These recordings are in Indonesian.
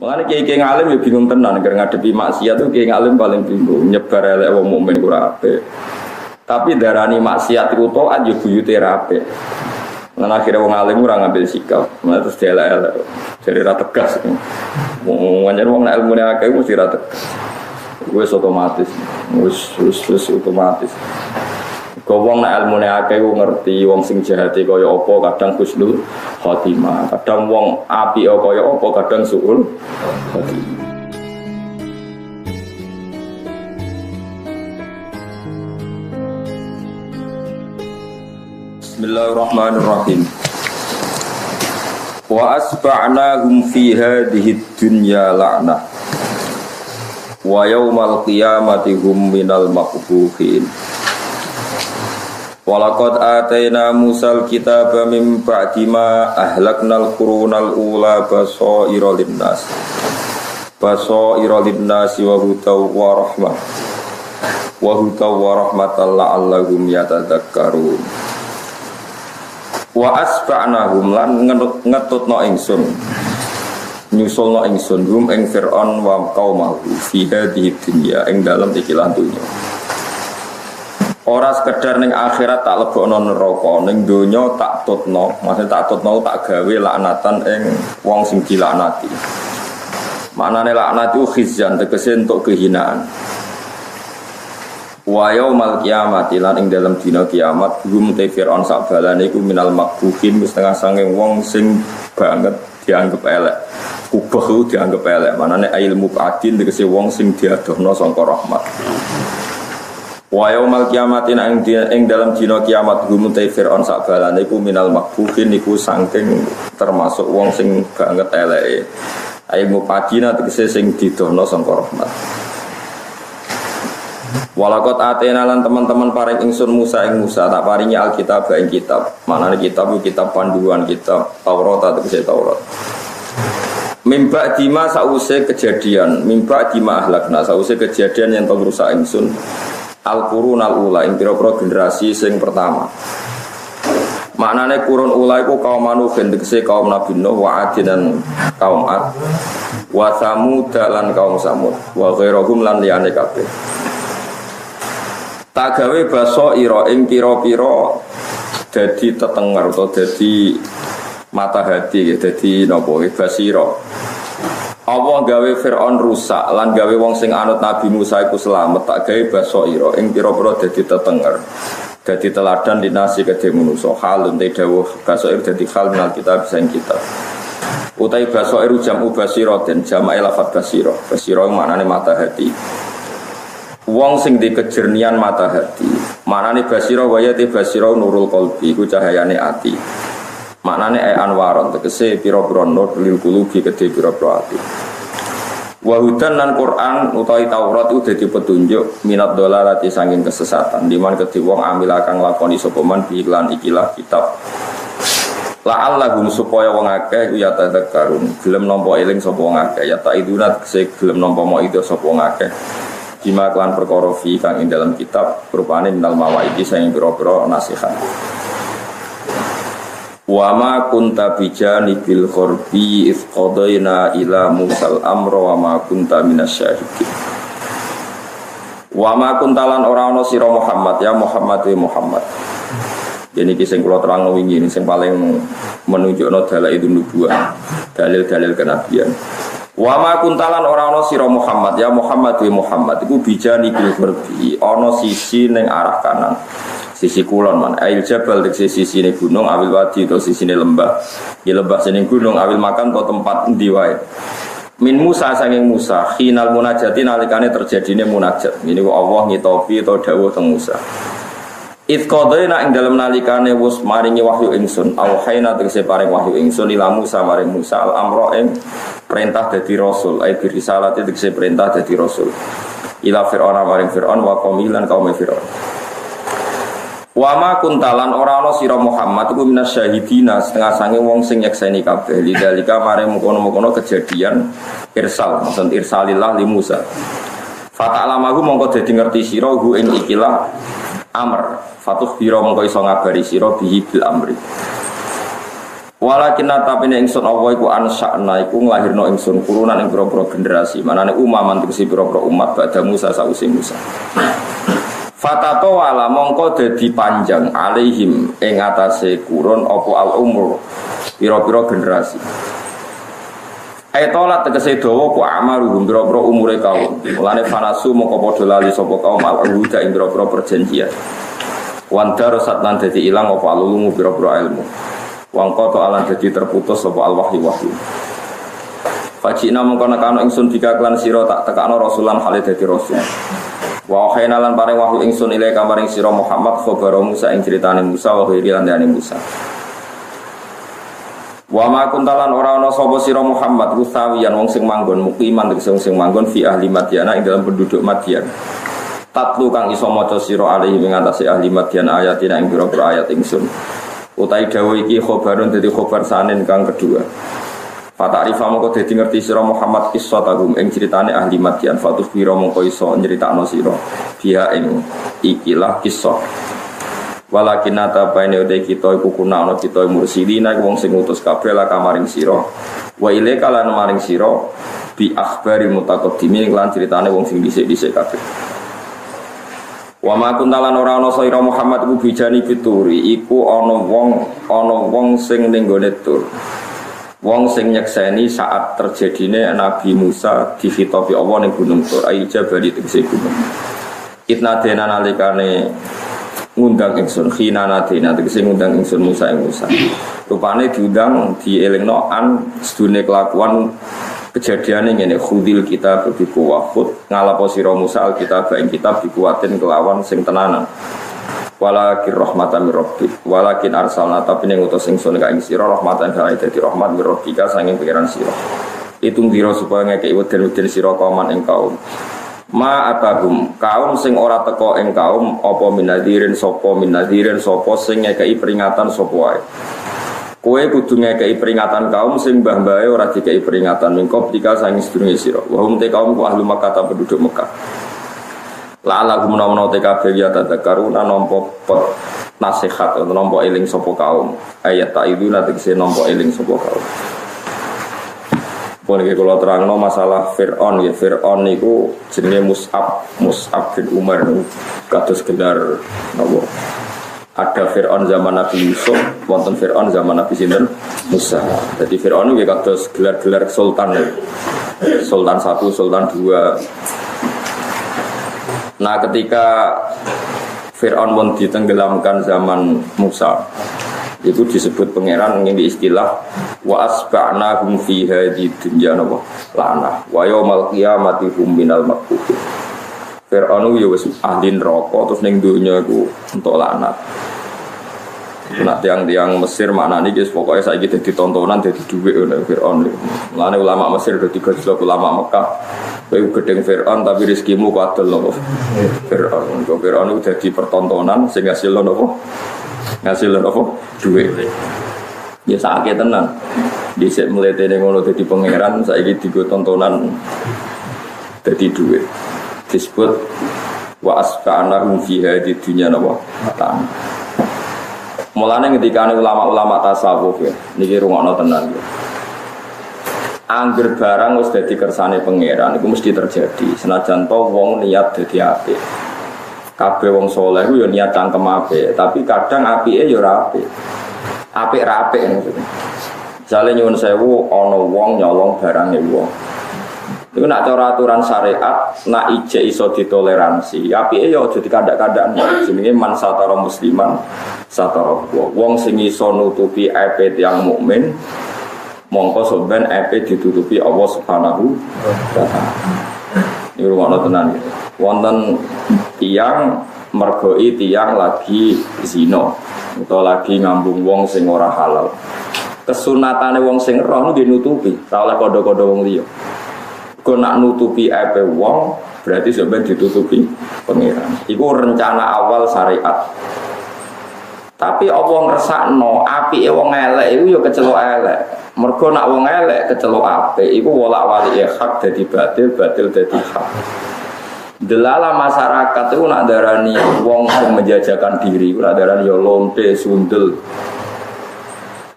Mulane kiai-kiai ngalim ya bingung tenan gara ngadepi maksiat tuh kiai ngalim paling bingung nyebar elek wong mukmin ora apik. Tapi darani maksiat iku taat yo buyute ra apik. Lan akhire wong alim ora ngambil sikap, malah terus dielek-elek. Jadi ra tegas. Wong wong ilmune akeh mesti ra tegas. Wis otomatis. Wis otomatis. Wong nek ilmune akeh ku ngerti wong sing jahate kaya apa kadang husnul khotimah, kadang wong apik kaya apa kadang suul khotimah. Bismillahirrahmanirrahim. Wa asba'nahum fi hadhihi dunya la'nah wa yaumal qiyamati hum minal maqbuhin. Walaqad atayna Musal kitaba min ba'di ma ahlaknal qurunal ula basaira linnas wa hudaw wa rahmah wa hudaw wa rahmatan la'allahum yatadzakkarun. Wa asba'nahum lan ngetutno ingsun nyusulno ingsun hum ing Fir'aun wa qaumahu fi hadhihi dunya ing dalem ikilah dunya. Ora sekedar ning akhirat tak lebokno neraka, ning donya tak tutno, maksud tak tutno tak gawe laknatan ing wong sing dilaknati. Maknane laknat itu khizyan tegese entuk kehinaan. Wa yaumal qiyamati lan ing dalam dina kiamat hum te Fir'aun sak balane iku minal makbuhin setengah sange wong sing banget dianggap elek. Kubah itu dianggap elek, maknane ilmu adin tegese wong sing diadohno sangka rahmat. Wa yaumal qiyamati ing dalam dina kiamat hum te Fir'aun sak balane iku minal makbuhin iku saking termasuk wong sing banget eleke. Ilmu adin tegese sing didohno sangka rahmat. Walakot atena lan teman-teman paring ingsun Musa ing Musa tak paringi Alkitab ing kitab. Manane kitab itu kitab panduan, kitab Taurat atau Taurat. Mimba dima sause kejadian, mimba dima ahlakna sause kejadian yang tau rusak ingsun al-qurun al-ula ing pira-pira generasi sing pertama. Maknane kurun ula iku kaum Nuh tegese kaum Nabi Nuh wa Ad dan kaum Ad wa Samud lan kaum Samud wa ghairuhum lan liyane kabeh. Tak gawe basaira ing pira-pira dadi tetenger utawa dadi mata hati ya dadi napa basira. Allah gawe Fir'aun rusak lan gawe wong sing anut Nabi Musa iku selamat tak gawe basaira ing pira-pira dadi tetenger. Dadi teladan dinasi kedhe manusa halun te dawuh basair dadi hal nal kitab sing kitab. Utai basair jam'u basira den jama'i lafat basira. Basira maknane mata hati. Wong sing di kejernian mata hati. Maknane basira wayate basira nurul qalbi iku cahayane ati. Maknane anwaron tegese pira-pira nur lil qulubi kedhe pira-pira ati. Wa hudan lan Quran utawi Taurat itu dadi petunjuk minat dolalati saking kesesatan di mana kedhe wong amil kang lakoni sapa man bi iklan ikilah kitab. La'allahum supaya wong akeh ya tadzakkarun gelem nampa eling sapa wong akeh ya taiduna tegese gelem nampa mau itu sapa wong akeh. Bima klan perkara fi kang ing dalam kitab rupane minal mawaidi sing pira-pira nasihat. Wa ma kunta bijanibil khurbi id qadaina ila musal amra wa ma kunta minasyahidin. Wa ma kuntalan ora ana sira Muhammad ya Muhammad wa Muhammad. Jadi sing kula terangno wingi sing paling menunjukno dalailun nubuwah, dalil-dalil kenabian. Wa ma kuntalan ora ana sira Muhammad ya Muhammad wa Muhammad iku bijani bil khurbi ana sisi ning arah kanan sisi kulon man ail jabal tek sisi ne gunung awil wadi to sisi ne lembah ya lembah sini gunung awil makan to tempat endi wae min Musa saking Musa khinal munajati nalikane terjadine munajat ini Allah ngitopi to dawuh teng Musa id qadaina ing dalem nalikane wis maringi wahyu ingsun auhayna tegese paring wahyu ingsun ila Musa maring Musa al amra ing perintah dadi rasul ai birisalate tegese perintah dadi rasul ila Fir'aun maring Fir'aun wa qaumilan kaum Fir'aun wa ma kuntalan ora ana sira Muhammad iku minasyahidina setengah sange wong sing nyekseni kabeh lidalika maring mengkono-mengkono kejadian irsal maksud irsalillah li Musa fata'lamahu mongko dadi ngerti sira hu ing ikilah amr fatuh biro mongko iso ngabari sira bihi bil amri Walakin tapine ingsun Allah iku ansa'na iku nglahirno ingsun kurunan ing pira-pira generasi. Manane umaman tegese pira-pira umat badha Musa sause Musa. Fatato wala mongko dadi panjang alaihim ing atase kurun apa al umur pira-pira generasi. Aitolat tegese dawa ku amaruhum pira-pira umure kaum. Mulane fanasu mongko padha lali sapa kaum al-huda ing pira-pira perjanjian. Wandar satlan dadi ilang apa alulumu pira-pira ilmu. Wangkoto alan jadi terputus sapa al-wahyu. Fajina mengkono kana ingsun dikaklan sira tak tekakno rasulan hale dadi rasul. Wa khayna lan paring wahyu ingsun ile kamaring sira Muhammad khabar Musa ing critane Musa wa khiri lan dane Musa. Wa ma kuntalan ora ana sapa sira Muhammad rusawiyan wong sing manggon mukiman tegese wong sing manggon fi ahli Madyan ing dalam penduduk Madyan. Tatlu kang iso maca sira alaihi ing atase ahli Madyan ayatina ing pira-pira ayat ingsun. Utai dawa iki khobarun dadi khobar sanin kang kedua. Fata'rifa mongko dadi ngerti sira Muhammad qissatahum ing critane ahli Madyan fatuh bira mongko iso nyritakno sira biha ing ikilah kisah. Walakin nata baine utai kita iku kuna ana kita mursidina wong sing ngutus kabeh la kamaring sira. Wa ilaika lan maring sira bi akhbari mutaqaddimin lan critane wong sing dhisik-dhisik kabeh. Wa ma kuntalan ora ana sira Muhammad iku bijani pituri iku ana wong sing ning gone tur. Wong sing nyekseni saat terjadine Nabi Musa dihitopi Allah ning Gunung Tur ai jabali tegese gunung. Itnadena nalikane ngundang ingsun khinanadena tegese ngundang ingsun Musa ing Musa. Rupane diundang dielingno an sedune kelakuan kejadian ngene khudil kita bebiku wahud ngalapo sira Musa alkitab ing kitab dikuatin kelawan sing tenanan walakin rahmatan mir rabbik walakin arsalna tapi ning utus ingsun ka ing sira rahmatan kaya dadi rahmat mir rabbika sanging pangeran sira itung dira supaya ngekeki weden-weden sira kauman ing kaum ma atahum kaum sing ora teka ing kaum apa minadirin sapa sing ngekeki peringatan sapa wae. Kowe kudu ngekeki peringatan kaum sing mbah-mbahe ora dikeki peringatan mingko dika sangi sedurunge sira. Wa hum te kaum ku ahli Makkah ta penduduk Mekah. La gumna-gumna te kabeh ya tadzakaruna nampa nasihat utawa nampa eling sapa kaum. Ayat ta'iduna tegese nampa eling sapa kaum. Pun iki kula terangno masalah Firaun ya. Firaun niku jenenge Mus'ab bin Umar kados gelar napa? Ada Fir'aun zaman Nabi Yusuf, wonten Fir'aun zaman Nabi sinten Musa. Jadi Fir'aun itu kados gelar-gelar sultan ya. Sultan 1, Sultan 2. Nah ketika Fir'aun pun ditenggelamkan zaman Musa, itu disebut pangeran ini istilah wa asba'nahum fi hadhihi dunya lana wa yaumal qiyamati hum minal maqbutin. Fir'aun ya wis ahli neraka terus ning donya iku entuk laknat. Nah tiang-tiang Mesir maknane guys pokoke saiki dadi tontonan dadi dhuwit oleh Fir'aun. Mulane ulama Mesir dadi gejolak ulama Mekah. Kowe gedeng Fir'aun tapi rezekimu kadol lho. Fir'aun. Kok Fir'aun dadi pertontonan sing ngasilno napa? Ngasilno napa? Dhuwit. Ya sakake tenan. Dhisik mletene ngono dadi pangeran saiki digo tontonan dadi dhuwit. Disebut wa asfa'ana fi hadhihi dunya napa matan. Mulane ketika ulama-ulama tasawuf ya, niki rungokno tenan ya. Angger barang wis dadi kersane pangeran iku mesti terjadi. Senajan to wong niat dadi apik. Kabeh wong saleh ku ya niat cangkem apik, tapi kadang apike ya ora apik. Apik ra apik maksudnya. Jale nyuwun sewu ana wong nyolong barange wong. Itu nak cara aturan syariat, nak ijek iso ditoleransi. Apike ya aja dikandak-kandak. Jenenge man satara musliman satara wong sing iso nutupi aibe tiyang mukmin, mongko sampean aibe ditutupi Allah Subhanahu wa taala. Iki rumono tenan. Wonten tiyang mergoi tiyang lagi zina utawa lagi ngambung wong sing ora halal. Kesunatane wong sing roh nu dinutupi, ora oleh kodho-kodho wong liya. Kau nak nutupi aib wong berarti sebenarnya ditutupi pangeran. Iku rencana awal syariat. Tapi Allah ngersakno apike wong elek iku ya kecelok elek. Mergo nak wong elek kecelok apik iku wolak-walik hak dadi batil, batil dadi hak. Delala masyarakat itu nak darani wong sing menjajakan diri, nak darani ya lonte, sundel.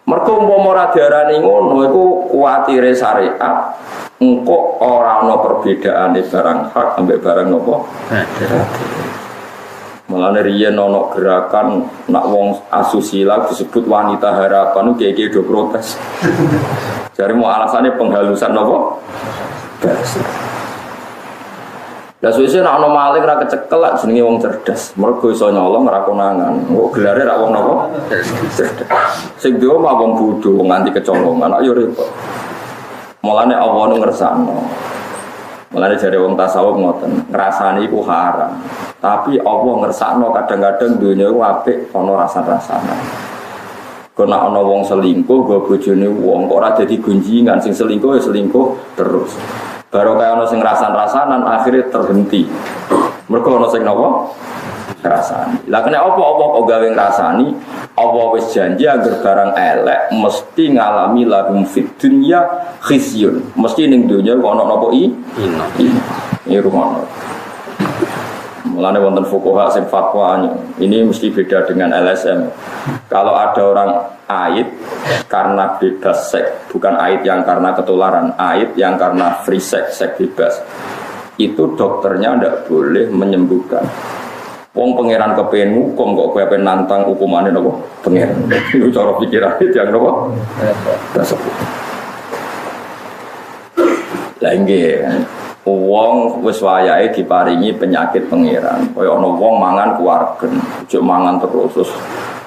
Mergo umpama ora diarani ngono iku kuwatire syariat engko ora ana perbedaane barang hak ambek barang apa? Mulane riyen ana gerakan nak wong asusila disebut wanita harapan iki do protes. Jare mau alasane penghalusan apa? Bahasa. Lah suwe-suwe nek ana maling ra kecekel lak jenenge wong cerdas. Mergo iso nyolong ora konangan. Kok gelare ra wong napa? Cerdas. Sing duwe mah wong bodho nganti kecolongan. Ayo repot. Mulane Allah nu ngersakno. Mulane jare wong tasawuf ngoten, ngrasani iku haram. Tapi Allah ngersakno kadang-kadang donya iku apik ana rasa-rasane. Kok nek ana wong selingkuh go bojone wong kok ora dadi gunjingan sing selingkuh ya selingkuh terus. Baru kaya ono sing rasan-rasanan akhirnya terhenti. Mergo ono sing napa? Rasani. Lah kena apa kok gawe ngrasani? Apa wis janji agar barang elek mesti ngalami lahum fid dunya khizyun. Mesti ning donya ono napa ini rumono. Mulane wonten fuqaha sing fatwa ini mesti beda dengan LSM. Kalau ada orang aid karena bebas seks, bukan aid yang karena ketularan, aid yang karena free sex, seks bebas. Itu dokternya tidak boleh menyembuhkan. Wong pangeran kepen hukum kok kowe ape nantang hukumane napa? Pangeran. Itu cara pikiran yang napa? Tersebut. Lah nggih. Wong wis wayahe diparingi penyakit pangeran. Kaya ana wong mangan kuwargen, ojo mangan terus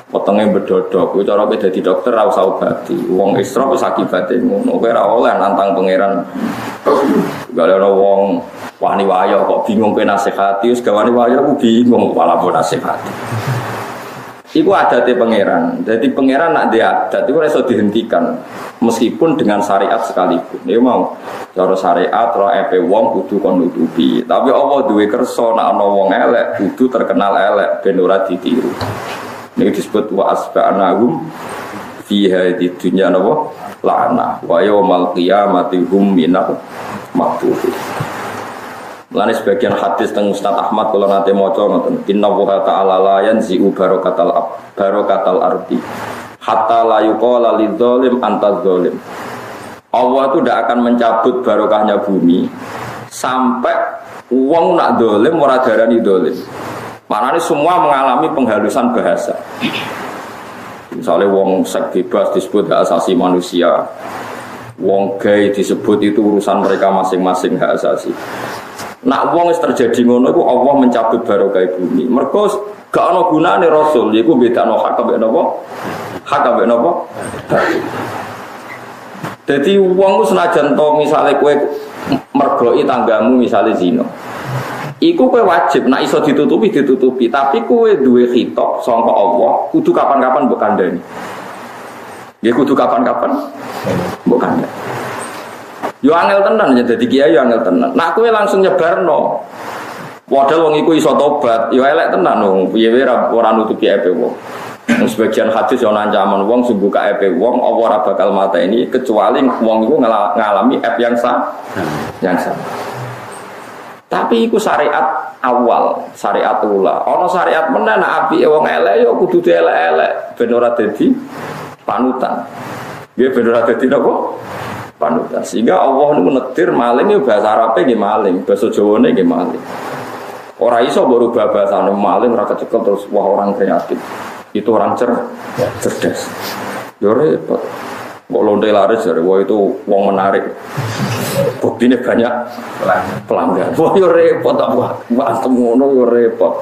wetenge bedodok. Kuwi cara kowe dadi dokter ora usah obati. Wong isra wis akibate ngono. Kowe ora oleh nantang pangeran. Gale ana wong wani wayo kok bingung kowe nasihati, wis gawani wayo aku bingung malah mbok nasihati. Iku adate pangeran. Jadi pangeran nak dia adat iku ora iso dihentikan meskipun dengan syariat sekalipun. Ya mau cara syariat ro epe wong kudu kon nutupi. Tapi Allah duwe kersa nek ana wong elek kudu terkenal elek ben ora ditiru. Ini disebut wa asba'nahum fiha di dunya napa la'na wa yaumal qiyamati hum minal maqbuhin. Mulane sebagian hadis teng Ustaz Ahmad kula nate maca ngoten, inna wa ta'ala la yanzi'u barakatal ardi hatta la yuqala lidzalim anta dzalim. Allah itu tidak akan mencabut barokahnya bumi sampai wong nak dolim ora darani dolim. Maknanya semua mengalami penghalusan bahasa. Misalnya wong seks bebas disebut hak asasi manusia, wong gay disebut itu urusan mereka masing-masing hak asasi. Nak wong wis terjadi ngono iku Allah mencabut barokah bumi. Mergo gak ana gunane rasul iku bedakno hak ambek napa? Hak ambek napa? Dadi wong ku senajan to misale kowe mergoi tanggamu misale zina. Iku kowe wajib nek iso ditutupi, tapi kowe duwe khitab saka Allah, kudu kapan-kapan mbok kandhani. Nggih kudu kapan-kapan mbok kandhani. Yo angel tenan ya dadi kiai yo angel tenan. Nek kowe langsung nyebarno. Padahal wong iku iso tobat, yo elek tenan wong. Piye ora nutupi epe wong. Sebagian hadis yo ancaman wong sing buka epe wong apa ora bakal mateni kecuali wong iku ngalami ep yang sama. Tapi iku syariat awal, syariat ula. Ana syariat meneh nek apike wong elek yo kudu dielek-elek ben ora dadi panutan. Nggih ben ora dadi napa? Panutan. Sehingga Allah niku netir maling yo bahasa Arabe nggih maling, bahasa Jawane nggih maling. Ora iso berubah bahasane maling ora kecekel terus wah orang kreatif. Itu orang cerdas. Yo repot. Kok lonte laris dari wah itu wong menarik. Buktinya banyak pelanggan. Wah yo repot apa? Bantem ngono yo repot.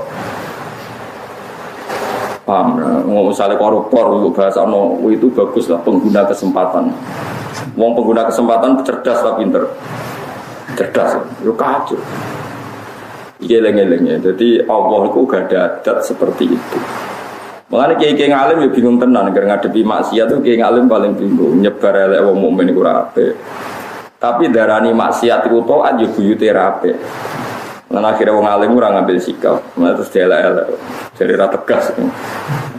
Paham, misalnya koruptor bahasa no itu bagus lah pengguna kesempatan. Wong pengguna kesempatan cerdas lah pinter. Cerdas, yo kacau. Geleng-gelengnya. Jadi Allah itu gak ada adat seperti itu. Makanya kiai-kiai ngalim ya bingung tenan karena ngadepi maksiat tuh kiai ngalim paling bingung nyebar elek wong mukmin iku rapi. Tapi darani maksiat iku taat yo buyute rapi. Lan akhire wong alim ora ngambil sikap, malah terus elek-elek. Jadi ra tegas.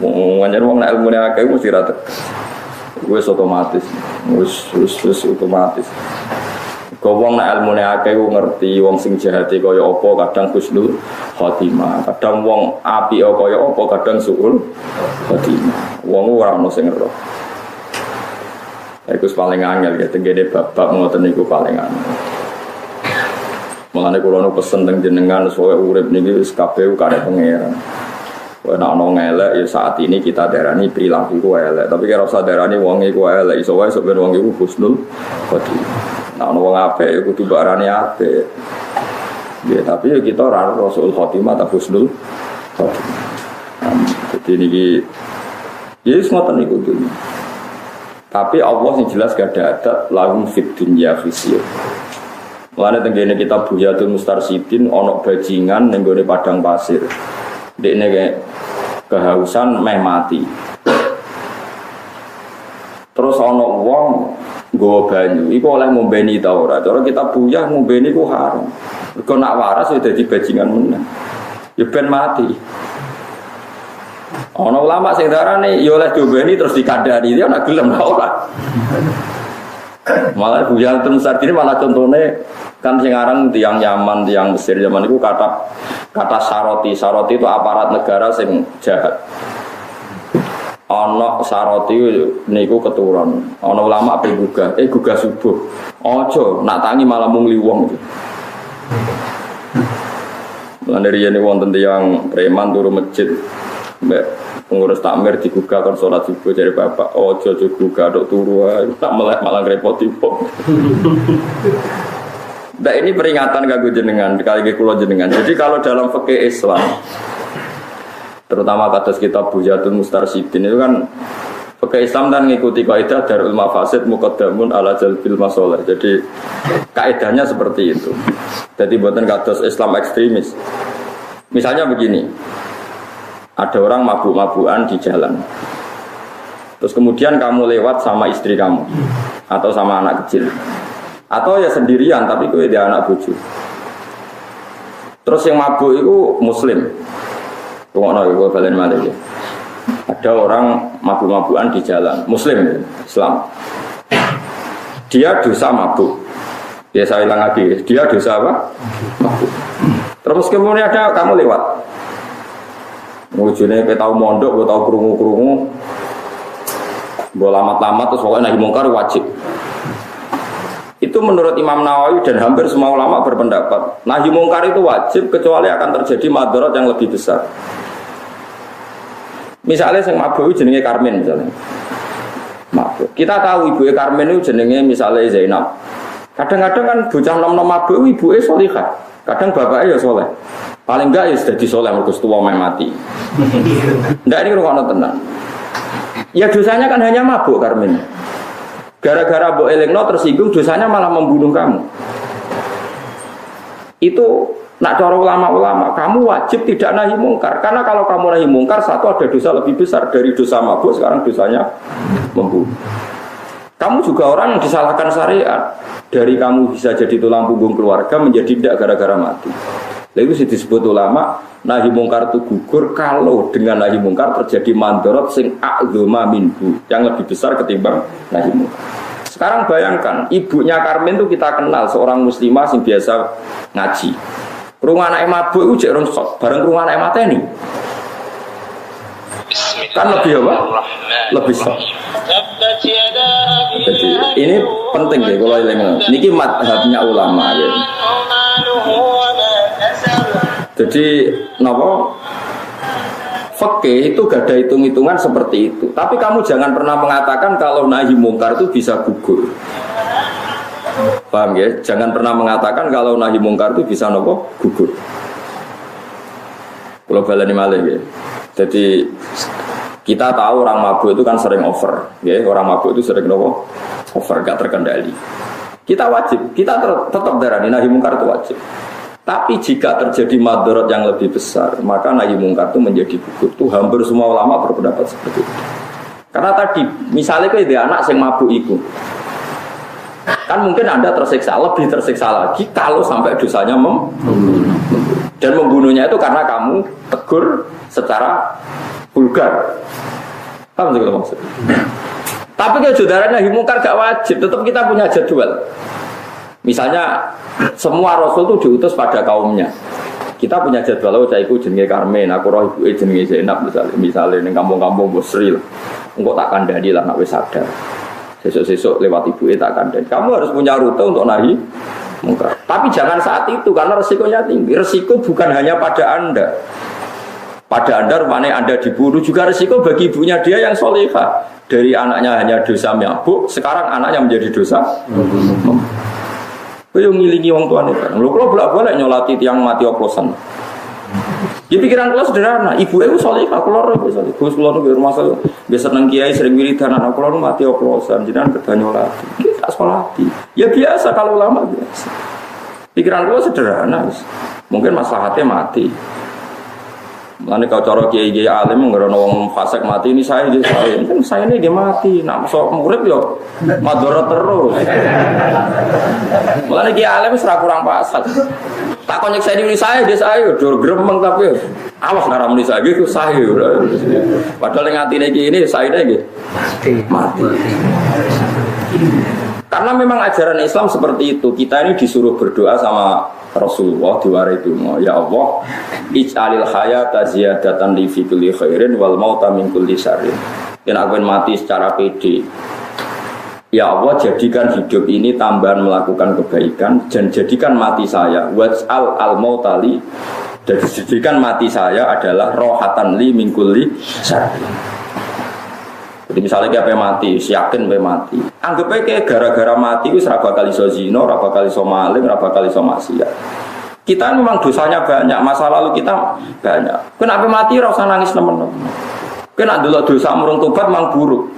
Wong wong nek ilmune akeh mesti ra tegas. Wis otomatis. Wis otomatis. Kau wong nak ilmu akeh ngerti wong sing jahate kaya apa kadang husnul khotimah, kadang wong apik kaya apa kadang suul khotimah. Wong ora ono sing ngerti. Iku paling angel ya tenggene bapak ngoten niku paling angel. Mulane kula nu pesen teng jenengan supaya urip niki wis kabeh karep pangeran. Wah nek ana elek ya saat ini kita darani perilaku ku elek, tapi kira usah darani wong iku elek iso wae sok ben wong iku husnul khotimah. Nek ana wong apik ya kudu barani apik. Ya tapi ya kita ora rasul khotimah ta husnul khotimah. Jadi niki ya wis ngoten niku dunya. Tapi Allah yang jelas gak ada adat lahum fid dunya khizyun. Mulane tenggene kita Buyatul Mustarsyidin ana bajingan ning gone padang pasir. Dekne kayak kehausan meh mati. Terus ana wong nggawa banyu, iku oleh ngombeni ta ora? Cara kita buyah ngombeni ku haram. Mergo nak waras ya dadi bajingan meneh. Ya ben mati. Ana ulama sing darane ya oleh diombeni terus dikandani, dia ora gelem ora. Malah Buyatul Mustarsyidin malah contone kan sing aran tiyang Yaman, tiyang Mesir zaman itu kata saroti itu aparat negara sing jahat. Ana saroti niku keturun. Ana ulama ape gugah subuh. Aja nak tangi malah mung liwong. Lan dari yen wonten tiyang preman turu masjid mbek pengurus takmir digugah kon salat subuh dari bapak. Aja digugah tok turu ae tak melek malah ngrepoti wong. Nah ini peringatan kanggo jenengan, kali kula jenengan. Jadi kalau dalam fikih Islam, terutama kados kitab Buyatul Mustarsyidin itu kan fikih Islam dan mengikuti kaidah darul mafasid muqaddamun ala jalbil masalah. Jadi kaidahnya seperti itu. Jadi buatan kados Islam ekstremis. Misalnya begini, ada orang mabuk-mabukan di jalan. Terus kemudian kamu lewat sama istri kamu atau sama anak kecil. Atau ya sendirian tapi kowe dia anak bojo. Terus yang mabuk itu muslim. Tungokno iku balen malih ya. Ada orang mabuk-mabukan di jalan, muslim Islam. Dia dosa mabuk. Ya saya ulang lagi, dia dosa apa? Mabuk. Terus kemudian ada kamu lewat. Bojone kowe tau mondok, kowe tau krungu-krungu. Mbok lamat-lamat terus pokoke nahi mungkar wajib. Itu menurut Imam Nawawi dan hampir semua ulama berpendapat nahi mungkar itu wajib kecuali akan terjadi madarat yang lebih besar. Misalnya yang mabuk jenenge Karmen misalnya. Mabuk. Kita tahu ibunya Karmen itu jenenge misalnya Zainab. Kadang-kadang kan bocah nom-nom mabuk ibunya solihah. Kadang bapaknya ya soleh. Paling enggak ya sudah disoleh mergo tua mati. Ndak ini rukun tenan. Ya dosanya kan hanya mabuk Karmen. Gara-gara Mbok Elingno tersinggung dosanya malah membunuh kamu. Itu nak cara ulama-ulama, kamu wajib tidak nahi mungkar. Karena kalau kamu nahi mungkar, satu ada dosa lebih besar dari dosa mabuk, sekarang dosanya membunuh. Kamu juga orang yang disalahkan syariat. Dari kamu bisa jadi tulang punggung keluarga menjadi tidak gara-gara mati. Lalu disebut ulama nahi mungkar itu gugur kalau dengan nahi mungkar terjadi mandorot sing a'dzama minhu, yang lebih besar ketimbang nahi mungkar. Sekarang bayangkan ibunya Karmen itu kita kenal seorang muslimah yang biasa ngaji. Krungu anake mabuk iku jek rong sok, bareng krungu anake mateni. Kan lebih apa? Lebih sok. Jadi ini penting ya kalau eling. Niki mazhabnya ulama ya. Jadi napa fikih itu gak ada hitung-hitungan seperti itu. Tapi kamu jangan pernah mengatakan kalau nahi mungkar itu bisa gugur. Paham ya? Jangan pernah mengatakan kalau nahi mungkar itu bisa napa gugur. Kalau balani malih ya. Jadi kita tahu orang mabuk itu kan sering over, ya. Orang mabuk itu sering napa over, gak terkendali. Kita wajib, kita tetap darani nahi mungkar itu wajib. Tapi jika terjadi madarat yang lebih besar, maka nahi mungkar itu menjadi gugur. Itu hampir semua ulama berpendapat seperti itu. Karena tadi, misalnya kalau dia anak yang mabuk itu, kan mungkin Anda tersiksa, lebih tersiksa lagi kalau sampai dosanya dan membunuhnya itu karena kamu tegur secara vulgar. Paham sih kalau maksud? Tapi kalau saudara nahi mungkar gak wajib, tetap kita punya jadwal. Misalnya semua rasul itu diutus pada kaumnya. Kita punya jadwal, saya ikut jenenge Karmen, aku roh ibu jenenge Zainab misalnya di kampung-kampung Busri lah. Engkau tak kandani lah nak wis sadar. Sesuk-sesuk lewat ibuke tak kandhani. Kamu harus punya rute untuk nahi mungkar. Tapi jangan saat itu karena resikonya tinggi. Resiko bukan hanya pada Anda. Pada Anda rupanya Anda dibunuh juga resiko bagi ibunya dia yang solehah. Dari anaknya hanya dosa mabuk, sekarang anaknya menjadi dosa. Kau ngilingi wong tuane kan. Lho kalau bolak-balik nyolati tiang mati oplosan. Ya pikiran kula sederhana, ibu itu solehah, kula ora bisa. Gus kula nu rumah saya biasa nang kiai sering wiridan anak kula nu mati oplosan, jenengan kedah nyolati. Kita salati. Ya biasa kalau lama biasa. Pikiran kula sederhana. Mungkin maslahatnya mati. Mulane kau cara kiai-kiai alim ngerono wong fasik mati ini saya kan saya ini dia mati. Nak sok murid yo madharat terus. Mulane kiai alim wis ora kurang pasal. Tak kon nyekseni ini saya dia saya dur gremeng tapi awas ora muni saya iku saya. Padahal ning atine iki ini saya nggih mati. Karena memang ajaran Islam seperti itu. Kita ini disuruh berdoa sama Rasulullah diwarai donga, ya Allah, ij'alil hayata ziyadatan li fi kulli khairin wal mauta min kulli syarrin. Yen aku mati secara pede. Ya Allah, jadikan hidup ini tambahan melakukan kebaikan dan jadikan mati saya waj'al al mautali, dan jadikan mati saya adalah rohatan li min kulli syarrin. Jadi misalnya kayak mati, yakin mati. Anggap aja gara-gara mati itu seraba kali so zino, seraba kali so maling, seraba kali so maksiat. Kita memang dosanya banyak, masa lalu kita banyak. Kenapa mati rasa nangis teman-teman? Kena dulu dosa murung tobat memang buruk.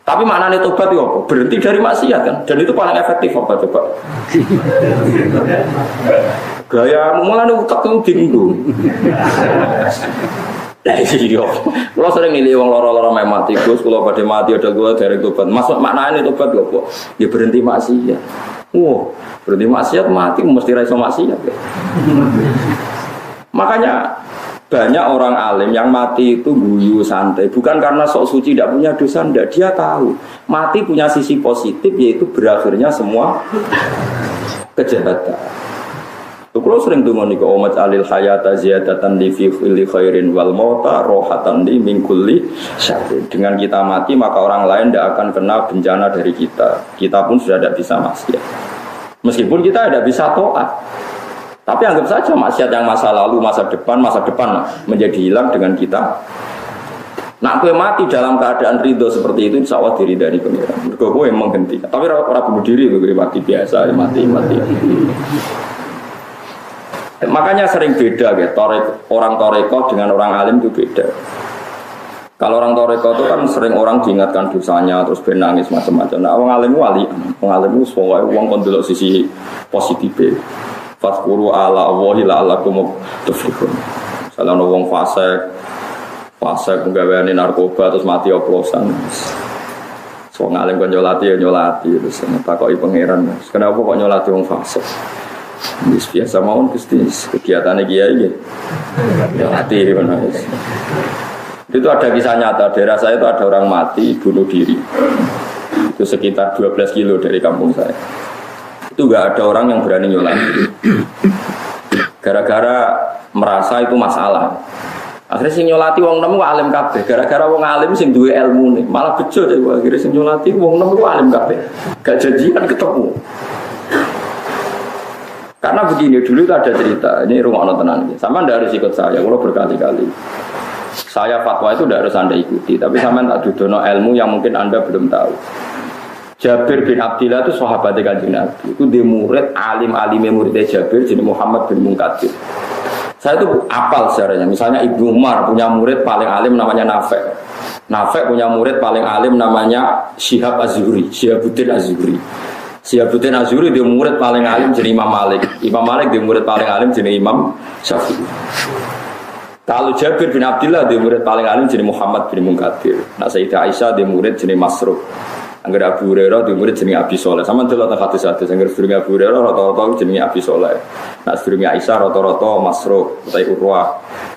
Tapi maknanya tobat itu apa? Berhenti dari maksiat kan? Dan itu paling efektif apa coba? Gaya mulai utak itu bingung. Nah iya, kalau sering milih orang loro-loro mati, Gus, kalau pada mati ada gua dari tobat. Masuk maknanya tobat gak kok? Ya berhenti maksiat. Berhenti maksiat mati mesti raiso maksiat. Ya. Makanya banyak orang alim yang mati itu guyu santai, bukan karena sok suci tidak punya dosa, enggak. Dia tahu mati punya sisi positif, yaitu berakhirnya semua kejahatan. Kalau sering dengar nih umat alil hayata ziyadatan li fi kulli khairin wal mauta rohatan li min kulli syarrin. Dengan kita mati maka orang lain tidak akan kena bencana dari kita. Kita pun sudah tidak bisa maksiat. Meskipun kita tidak bisa taat. Tapi anggap saja maksiat yang masa lalu, masa depan menjadi hilang dengan kita. Nak kowe mati dalam keadaan ridho seperti itu, insya Allah diri dari pengiran. Kowe yang menghentikan. Tapi orang bunuh diri, kowe mati biasa, mati. Makanya sering beda gitu, orang toreko dengan orang alim itu beda. Kalau orang toreko itu kan sering orang diingatkan dosanya terus benangis macam-macam. Nah orang alim wali, orang alim itu semua orang kondelok sisi positif. Fatkuru ala Allahi la'alakum tuflihun. Misalnya orang fasik menggaweani narkoba terus mati oplosan. Wong alim kon nyolati terus takoki pangeran. Kenapa kok nyolati wong fasik? Biasa mawon Gusti kegiatannya kiai ya. Ya hati mana. Itu ada kisah nyata, daerah saya itu ada orang mati bunuh diri. Itu sekitar 12 kilo dari kampung saya. Itu enggak ada orang yang berani nyolati. Gara-gara merasa itu masalah. Akhirnya sing nyolati wong nemu alim kabeh. Gara-gara wong alim sing duwe ilmu nih, malah bejo deh. Akhirnya sing nyolati wong nemu alim kabeh. Gak janjian ketemu. Karena begini, dulu itu ada cerita, ini rumah tenan. Sama anda harus ikut saya, kalau berkali-kali. Saya fatwa itu tidak harus anda ikuti, tapi sama tak dudono ilmu yang mungkin anda belum tahu. Jabir bin Abdillah itu sahabatnya Kanjeng Nabi. Itu dia murid, alim-alimnya muridnya Jabir, jadi Muhammad bin Munkadir. Saya itu apal sejarahnya. Misalnya Ibnu Umar punya murid paling alim namanya Nafek. Nafek punya murid paling alim namanya Syihab Az-Zuhri, Syihabuddin Az-Zuhri. Syihabuddin Az-Zuhri dia murid paling alim jadi Imam Malik. Imam Malik dia murid paling alim jadi Imam Syafi'i. Kalau Jabir bin Abdillah dia murid paling alim jadi Muhammad bin Munkadir. Nah Sayyidah Aisyah dia murid jadi Masruq. Angger Abu Hurairah dia murid jadi Abi Soleh. Sama delok tak hadis-hadis angger sedurunge Abu Hurairah rata-rata jadi Abi Soleh. Nah sedurunge Aisyah rata-rata Masruq utawa Urwah.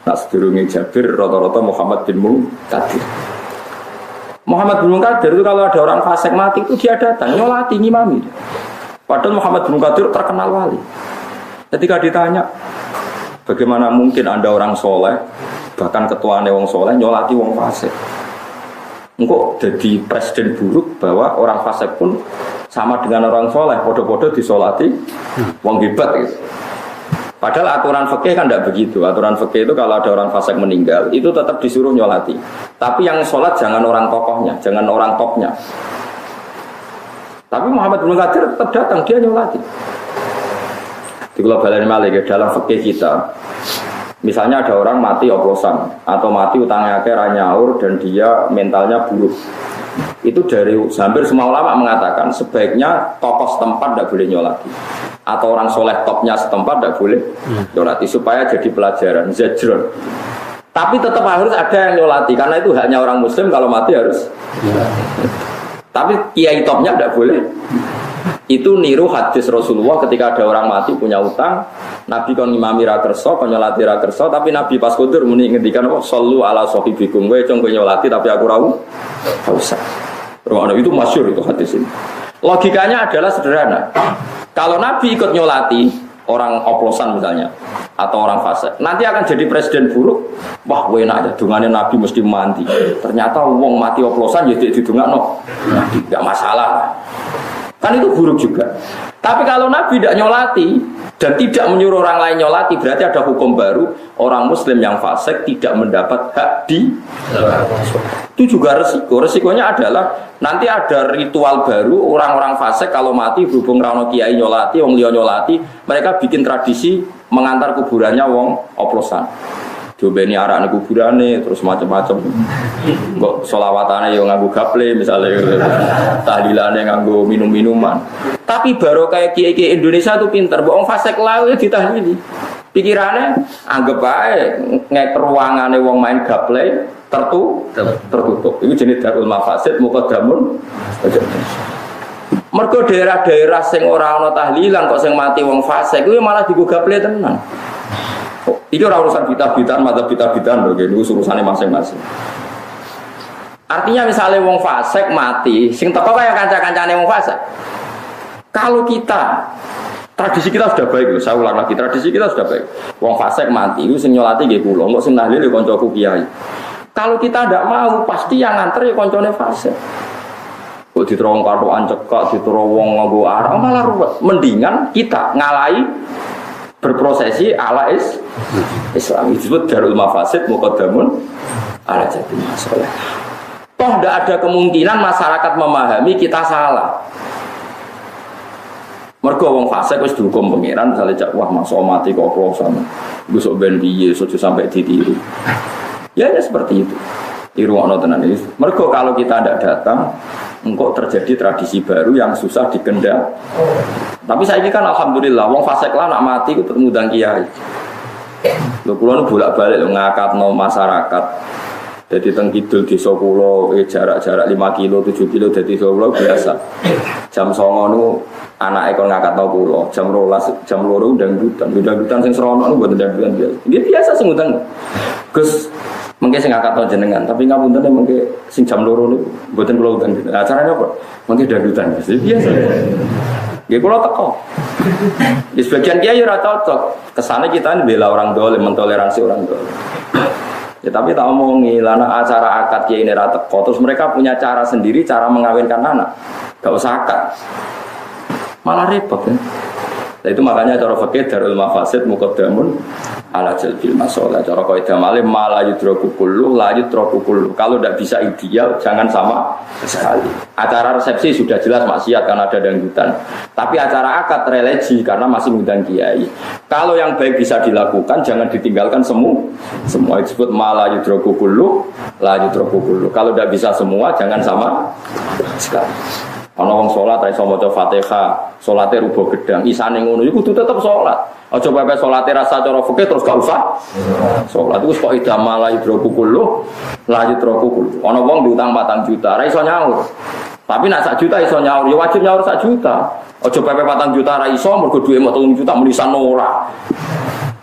Nah sedurunge Jabir rata-rata Muhammad bin Munkadir. Muhammad bin Munkadir itu kalau ada orang fasik mati itu dia datang nyolati ngimami. Padahal Muhammad bin Munkadir terkenal wali. Ketika ditanya bagaimana mungkin Anda orang soleh bahkan ketuane wong soleh nyolati wong fasik. engko jadi presiden buruk bahwa orang fasik pun sama dengan orang soleh, podo-podo disolati wong hebat gitu. Padahal aturan fikih kan tidak begitu. Aturan fikih itu kalau ada orang fasik meninggal itu tetap disuruh nyolati. Tapi yang sholat jangan orang tokohnya, jangan orang topnya. Tapi Muhammad bin Qadir tetap datang, dia nyolati. Di global Malik dalam fikih kita, misalnya ada orang mati oplosan atau mati utangnya akhir nyaur dan dia mentalnya buruk. Itu dari hampir semua ulama mengatakan sebaiknya tokoh setempat tidak boleh nyolati atau orang soleh topnya setempat tidak boleh nyolati supaya jadi pelajaran zajrun. Tapi tetap harus ada yang nyolati karena itu haknya orang muslim kalau mati harus. Tapi kiai topnya tidak boleh. Itu niru hadis Rasulullah ketika ada orang mati punya utang, Nabi kon ngimami ra kersa, kon nyolati ra kersa, tapi Nabi pas kudur muni ngendikan apa sallu ala sahibikum, kowe cung nyolati tapi aku ra usah. Itu masyhur itu hadis ini. Logikanya adalah sederhana. Kalau Nabi ikut nyolati orang oplosan misalnya atau orang fasik, nanti akan jadi presiden buruk. Wah, enak aja dungane Nabi mesti mati. Ternyata wong mati oplosan ya didungakno. Nabi enggak masalah. Kan itu buruk juga. Tapi kalau Nabi tidak nyolati dan tidak menyuruh orang lain nyolati, berarti ada hukum baru. Orang muslim yang fasik tidak mendapat hak di itu juga resiko. Resikonya adalah nanti ada ritual baru. Orang-orang fasik kalau mati berhubung rano kiai nyolati, wong liya nyolati, mereka bikin tradisi mengantar kuburannya wong oplosan. Jobeni arak nih kuburane terus macam-macam. Kok solawatane yo nganggo gaple misalnya, tahlilane nganggo minum-minuman. Tapi baru kayak kiai-kiai Indonesia tuh pinter. Wong fasik lawe ditahlili. Pikirannya anggap ae ngek ruangane wong main gaple tertutup. Itu jenis darul mafasid muqaddamun. Mergo daerah-daerah sing ora ana tahlilan kok sing mati wong fasik kuwi malah digo gaple tenan. Itu urusan bidah-bidahan, madzhab bidah-bidahan lho, itu urusannya masing-masing. Artinya misalnya wong fasik mati, sing teko kaya kanca-kancane wong fasik. Kalau kita tradisi kita sudah baik, saya ulang lagi, tradisi kita sudah baik. Wong fasik mati, itu sing nyolati nggih kula, kok sing nahlil ya kancaku kiai. Kalau kita ndak mau, pasti yang nganter ya kancane fasik. Kok diterowong katokan cekak, diterowong nganggo arah, malah ruwet. Mendingan kita ngalahi berprosesi ala Islam. Itu disebut darul mafasid muqaddamun ala jadi masalah. Toh tidak ada kemungkinan masyarakat memahami kita salah. Mergo wong fasik wis dihukum pangeran misalnya cak wah masuk mati kok oplosan. Besok ben piye sojo sampai ditiru. Ya seperti itu. Dirungokno tenan iki. Mergo kalau kita tidak datang engkau terjadi tradisi baru yang susah dikendal. Tapi saya ini kan alhamdulillah, wong fasik lah nak mati itu ngundang kiai. Lho kula nu bolak-balik ngakatno masyarakat. Jadi teng kidul desa kula jarak-jarak 5 kilo, 7 kilo dadi desa kula biasa. Jam 09.00 nu anake kon ngakatno kula, jam 12, jam 2 dangdutan sing serono nu mboten dangdutan biasa. Iki biasa sing ngundang. Gus mengke sing ngakatno jenengan, tapi ngapunten mengke sing jam 2 niku mboten kula undang. Acarane apa? Mengke dangdutan biasa. Ya kalau teko, di sebagian kiai ora cocok. Kesana kita ini bela orang dolim, mentoleransi orang dolim. Ya tapi tak omongi, lana acara akad kiai ini ora teko. Terus mereka punya cara sendiri, cara mengawinkan anak. Gak usah akad, malah repot kan. Nah, itu makanya cara fikih darul mafasid muqaddamun ala jalbil masalah. Cara kaidah malih mala yudraku kullu la yudraku kullu. Kalau tidak bisa ideal jangan sama sekali. Acara resepsi sudah jelas maksiat karena ada dangdutan. Tapi acara akad religi karena masih ngundang kiai. Kalau yang baik bisa dilakukan jangan ditinggalkan semua disebut mala yudraku kullu la yudraku kullu. Kalau tidak bisa semua jangan sama sekali. Ana wong salat iso maca Fatihah, salate rubuh gedang, isane ngono iku kudu tetep salat. Aja pepe salate rasa cara fikih terus gak usah. Salat iku kok idama la yudroku kullu, la yudroku kullu. Ana wong diutang 4 juta, ora iso nyaur. Tapi nek 1 juta iso nyaur, ya wajib nyaur 1 juta. Aja pepe 4 juta ora iso mergo duwe 3 juta menisan ora.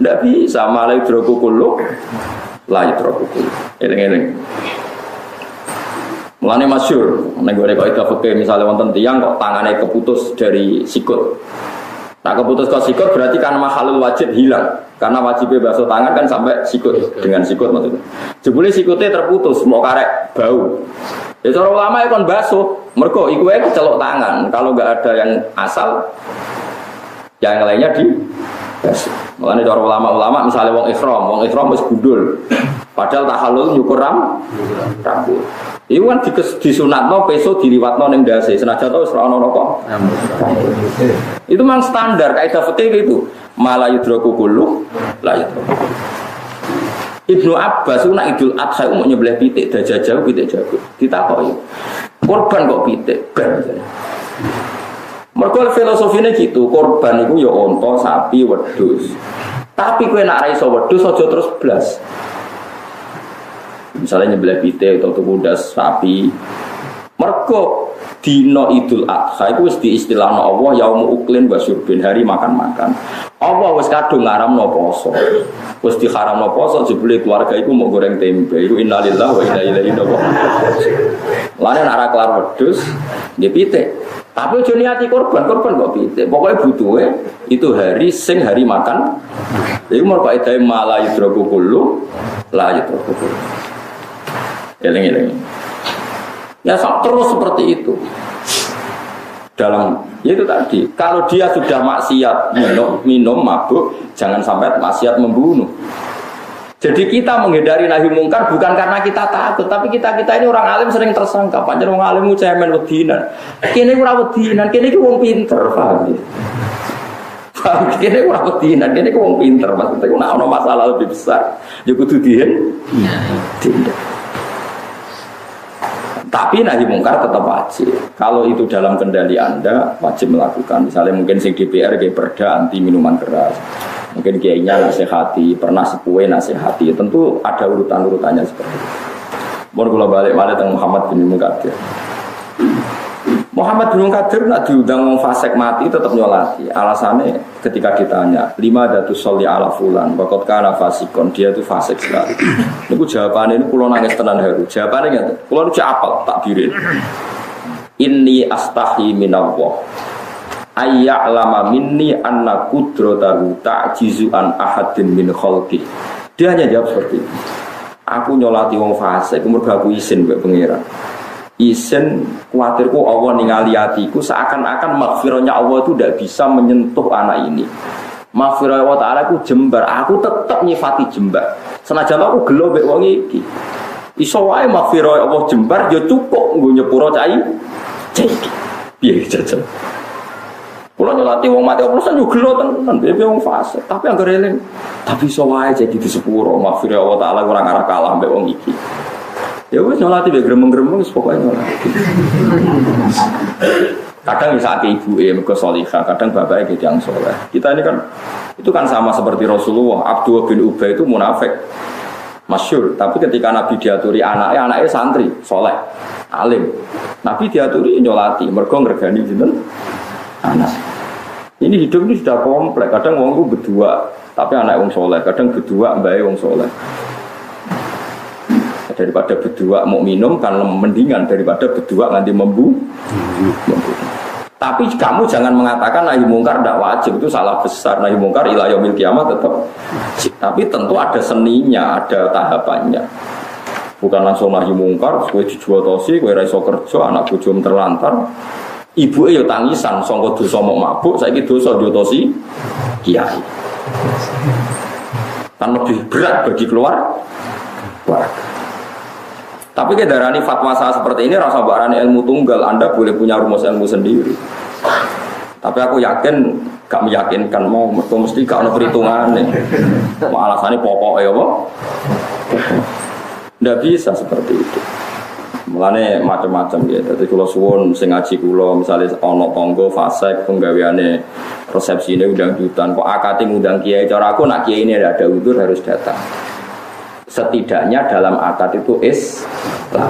Ndak bisa malah yudroku kullu, la yudroku kullu. Eling-eling. Mulane masyhur nek gore kaidah fikih misale wonten tiyang kok tangane keputus dari sikut. Nah keputus kok sikut berarti kan mahalul wajib hilang. Karena wajibnya basuh tangan kan sampai sikut dengan sikut maksudnya. Jebule sikutnya terputus mau karek bau. Ya cara ulama ya kon basuh. Mergo iku wae kecelok tangan. Kalau enggak ada yang asal yang lainnya di basuh. Makanya cara ulama-ulama misalnya wong ihram wis gundul. Padahal tahallul nyukur rambut. Iku kan disunatno peso diliwatno ning ndase. Senajan to wis ora ono kok. Itu memang standar kaidah fikih itu. Mala yudraku kullu la yudraku. Ibnu Abbas itu nak Idul Adha mau nyebelah pitik dajah jauh pitik jago. Ditakoki. Korban kok pitik ben. Mergo filosofine gitu, korban itu ya unta, sapi, wedhus. Tapi kowe nak ra iso wedhus aja terus blas. Misalnya nyebelah pitik atau tukudas sapi. Mergo dina Idul Adha itu wis diistilahno Allah yaumu uklin wa syurbin, hari makan-makan. Allah wis kadung ngaramno poso. Wis diharamno poso jebule keluarga iku mau goreng tempe. Iku innalillahi wa inna ilaihi raji'un. Lane nek ora kelar wedhus nggih pitik. Tapi aja niati korban kok pitik. Pokoke butuhe itu hari sing hari makan. Iku mergo edae mala yudraku kullu la yudraku kullu. Eling-eling. Ya terus seperti itu. Dalam ya itu tadi, kalau dia sudah maksiat minum mabuk, jangan sampai maksiat membunuh. Jadi kita menghindari nahi mungkar bukan karena kita takut, tapi kita ini orang alim sering tersangka. Pancen wong alim cemen wedinan. Kene ora wedinan, kene iki wong pinter, paham ya? Paham kene ora wedinan, kene iki wong pinter. Maksudnya nek ana masalah lebih besar, ya kudu tindak. Tapi nahi mungkar tetap wajib. Kalau itu dalam kendali Anda wajib melakukan. Misalnya mungkin sing DPR kayak perda anti minuman keras. Mungkin kiainya nasihati, pernah sepuhe nasihati. Tentu ada urutan-urutannya seperti itu. Mohon kula balik-balik tentang Muhammad bin Munkadir. Muhammad bin Munkadir nak diundang wong fasik mati tetap nyolati. Alasannya ketika ditanya, lima datus sholli ala fulan, bakot kana fasikon, dia itu fasik sekali. Niku jawabannya ini kula nangis tenan haru. Jawabannya ngene, kula nu apal takdirin. Inni astahi minallah. Ayya'lama minni anna qudratahu ta'jizu an ahadin min khalqi. Dia hanya jawab seperti itu. Aku nyolati wong fasik, mergo aku izin mbek pangeran. Isen khawatirku Allah ningali hatiku seakan-akan maghfirahnya Allah itu tidak bisa menyentuh anak ini. Maghfirah Allah Ta'ala aku jembar, aku tetap nyifati jembar. Senajan aku gelo mbek wong iki. Iso wae maghfirah Allah jembar ya cukup nggo nyepuro cai. Piye jajal. Kula nyolati wong mati oplosan yo gelo tenan, piye wong fasik, tapi anggere eling. Tapi iso wae jadi di sepuro maghfirah Allah Ta'ala ora ngarah kalah mbek wong iki. Ya wis nyolati be gremeng-gremeng wis pokoke nyolati. Kadang bisa ke ibuke mergo salihah, kadang bapake ge yang saleh. Kita ini kan itu kan sama seperti Rasulullah. Abdullah bin Ubay itu munafik. Masyhur, tapi ketika Nabi diaturi anaknya santri, saleh, alim. Nabi diaturi nyolati, mergo ngregani sinten? Anak. Ini hidup ini sudah kompleks. Kadang wong ku berdua, tapi anak wong saleh, kadang berdua mbake wong saleh. Daripada berdua mau minum kan mendingan daripada berdua nanti membunuh. Tapi kamu jangan mengatakan nahi mungkar tidak wajib, itu salah besar. Nahi mungkar ila yaumil kiamat tetap wajib. Tapi tentu ada seninya, ada tahapannya. Bukan langsung nahi mungkar, kowe dijual tosi, kowe ra iso kerja, anak bojomu terlantar. Ibuke yo tangisan, sangka dosa mok mabuk, saiki dosa yo tosi kiai. Kan lebih berat bagi keluarga. Tapi kedarani fatwa saya seperti ini rasa barani ilmu tunggal, Anda boleh punya rumus ilmu sendiri. Tapi aku yakin, gak meyakinkan mau mesti gak ada perhitungan nih. Alasannya pokok ya, Pak. Nggak bisa seperti itu. Mulane macam-macam ya. Jadi kalau suwun sing ngaji kula misalnya ono tonggo fasek penggaweane resepsi ini udang-udan kok akate ngundang kiai, cara aku nak kiai ini ada udur harus datang. Setidaknya dalam akad itu Islam.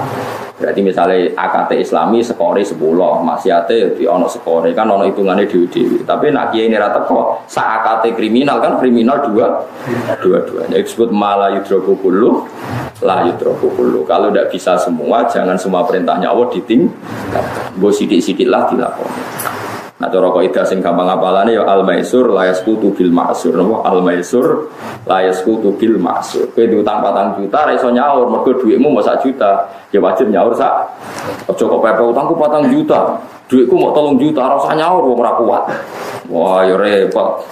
Berarti misalnya akad Islami skore 10, maksiate di ono skore kan ono hitungannya dewi-dewi. Tapi nak kiai ini rata kok sak akad kriminal kan kriminal dua-duanya. Disebut mala yudraku kullu la yudraku kullu. Kalau tidak bisa semua, jangan semua perintahnya Allah ditinggalkan. Go sidik-sidik lah dilakoni. Nah cara kaidah sing gampang apalane ya al maisur la yasqutu bil ma'sur. Napa al maisur la yasqutu bil ma'sur. Kowe diutang 4 juta ra iso nyaur mergo dhuwitmu mau 1 juta. Ya wajib nyaur sak. Aja kok pepe utangku 4 juta. Dhuwitku mau 3 juta ora usah nyaur wong ora kuat. Wah ya repot.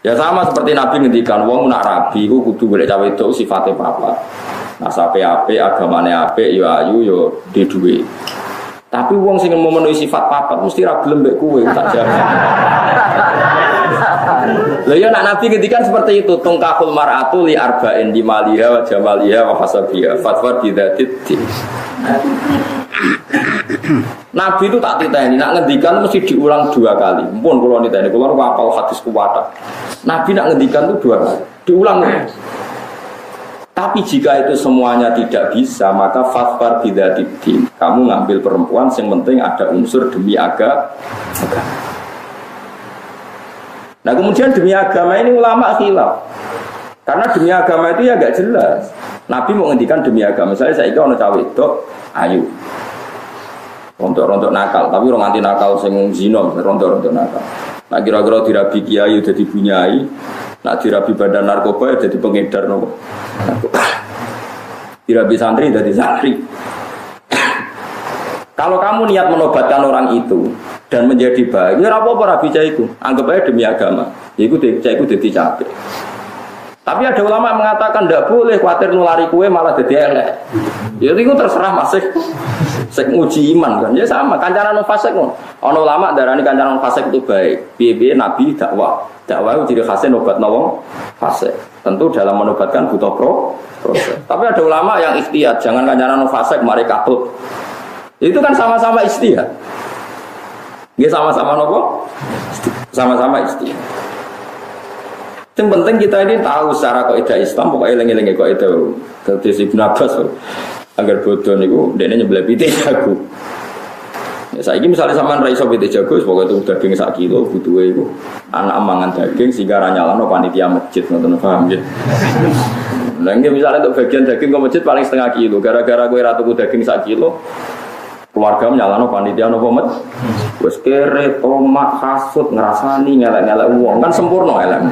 Ya sama seperti Nabi ngendikan wong nak rabi iku kudu golek cawe itu sifate papat. Nah sape apik agamane apik ya ayu ya di dhuwit. Tapi wong sing memenuhi sifat papat mesti ra gelem mbek kowe tak jamin. Lha ya nak Nabi ngendikan seperti itu, tungkahul mar'atu li arba'in di maliha wa jamaliha wa hasabiha fatwa bidzatid. Nabi itu tak titeni, nak ngendikan mesti diulang 2 kali. Mumpun kula niteni, kula hafal hadis kuwata. Nabi nak ngendikan itu 2 kali, diulang. Tapi jika itu semuanya tidak bisa, maka fatfar bidzatid. Kamu ngambil perempuan, yang penting ada unsur demi agama. Nah kemudian demi agama ini ulama khilaf. Karena demi agama itu ya agak jelas. Nabi mau ngendikan demi agama. Misalnya saya ono cawe itu, ayu. Rontok-rontok nakal, tapi orang anti nakal sing zina, rontok-rontok nakal. Nah kira-kira dirabi kiai jadi bunyai. Nak dirabi badan narkoba ya jadi pengedar nopo. Dirabi santri jadi santri. Kalau kamu niat menobatkan orang itu dan menjadi baik, ya apa-apa rabi cah itu. Anggap aja demi agama. Ya itu cah itu jadi capek. Tapi ada ulama yang mengatakan tidak boleh khawatir nulari kue malah jadi elek. Ya itu terserah masih. Sek nguji iman kan. Ya sama kancaran fasik kan. Ono ulama darani kancaran fasik itu baik. Piye-piye Nabi dakwah. Dakwah itu jadi khasnya nobat nawang fase. Tentu dalam menobatkan butuh proses. Tapi ada ulama yang ikhtiyat, jangan kancaran fase mari katut. Itu kan sama-sama ikhtiyat. Nggih sama-sama nopo? Sama-sama ikhtiyat. Yang penting kita ini tahu secara kaidah Islam pokoknya eling-eling kaidah terus Ibnu Abbas agar bodoh niku dene nyebelah pite jago. Ya saiki misalnya sampean ra iso pite jago pokoke itu daging 1 kilo butuhe iku anak mangan daging sehingga ra nyalano panitia masjid ngoten paham nggih. Lah nggih misalnya untuk bagian daging ke masjid paling 0,5 kilo gara-gara kowe ra tuku daging 1 kilo keluarga nyalano panitia napa met wis kere tomak hasud ngrasani ngelek-ngelek wong kan sempurna elek.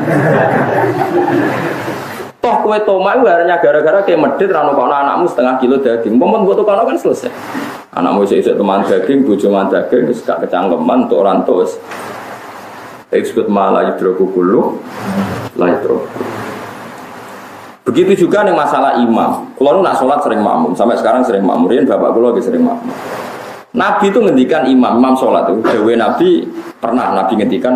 Toh kowe tomak iku hanya gara-gara ke medhit ra ono anakmu 0,5 kilo daging. Momen mbok tukano kan selesai. Anakmu isih teman daging, bojo man daging wis gak kecangkeman tok ora entuk wis. Disebut malah hidroku kullu la hidroku. Begitu juga nih masalah imam. Kalau nak sholat sering makmum, sampai sekarang sering makmum. Rian bapak kulo lagi sering makmum. Nabi itu ngendikan imam sholat itu. Dewi Nabi pernah Nabi ngendikan,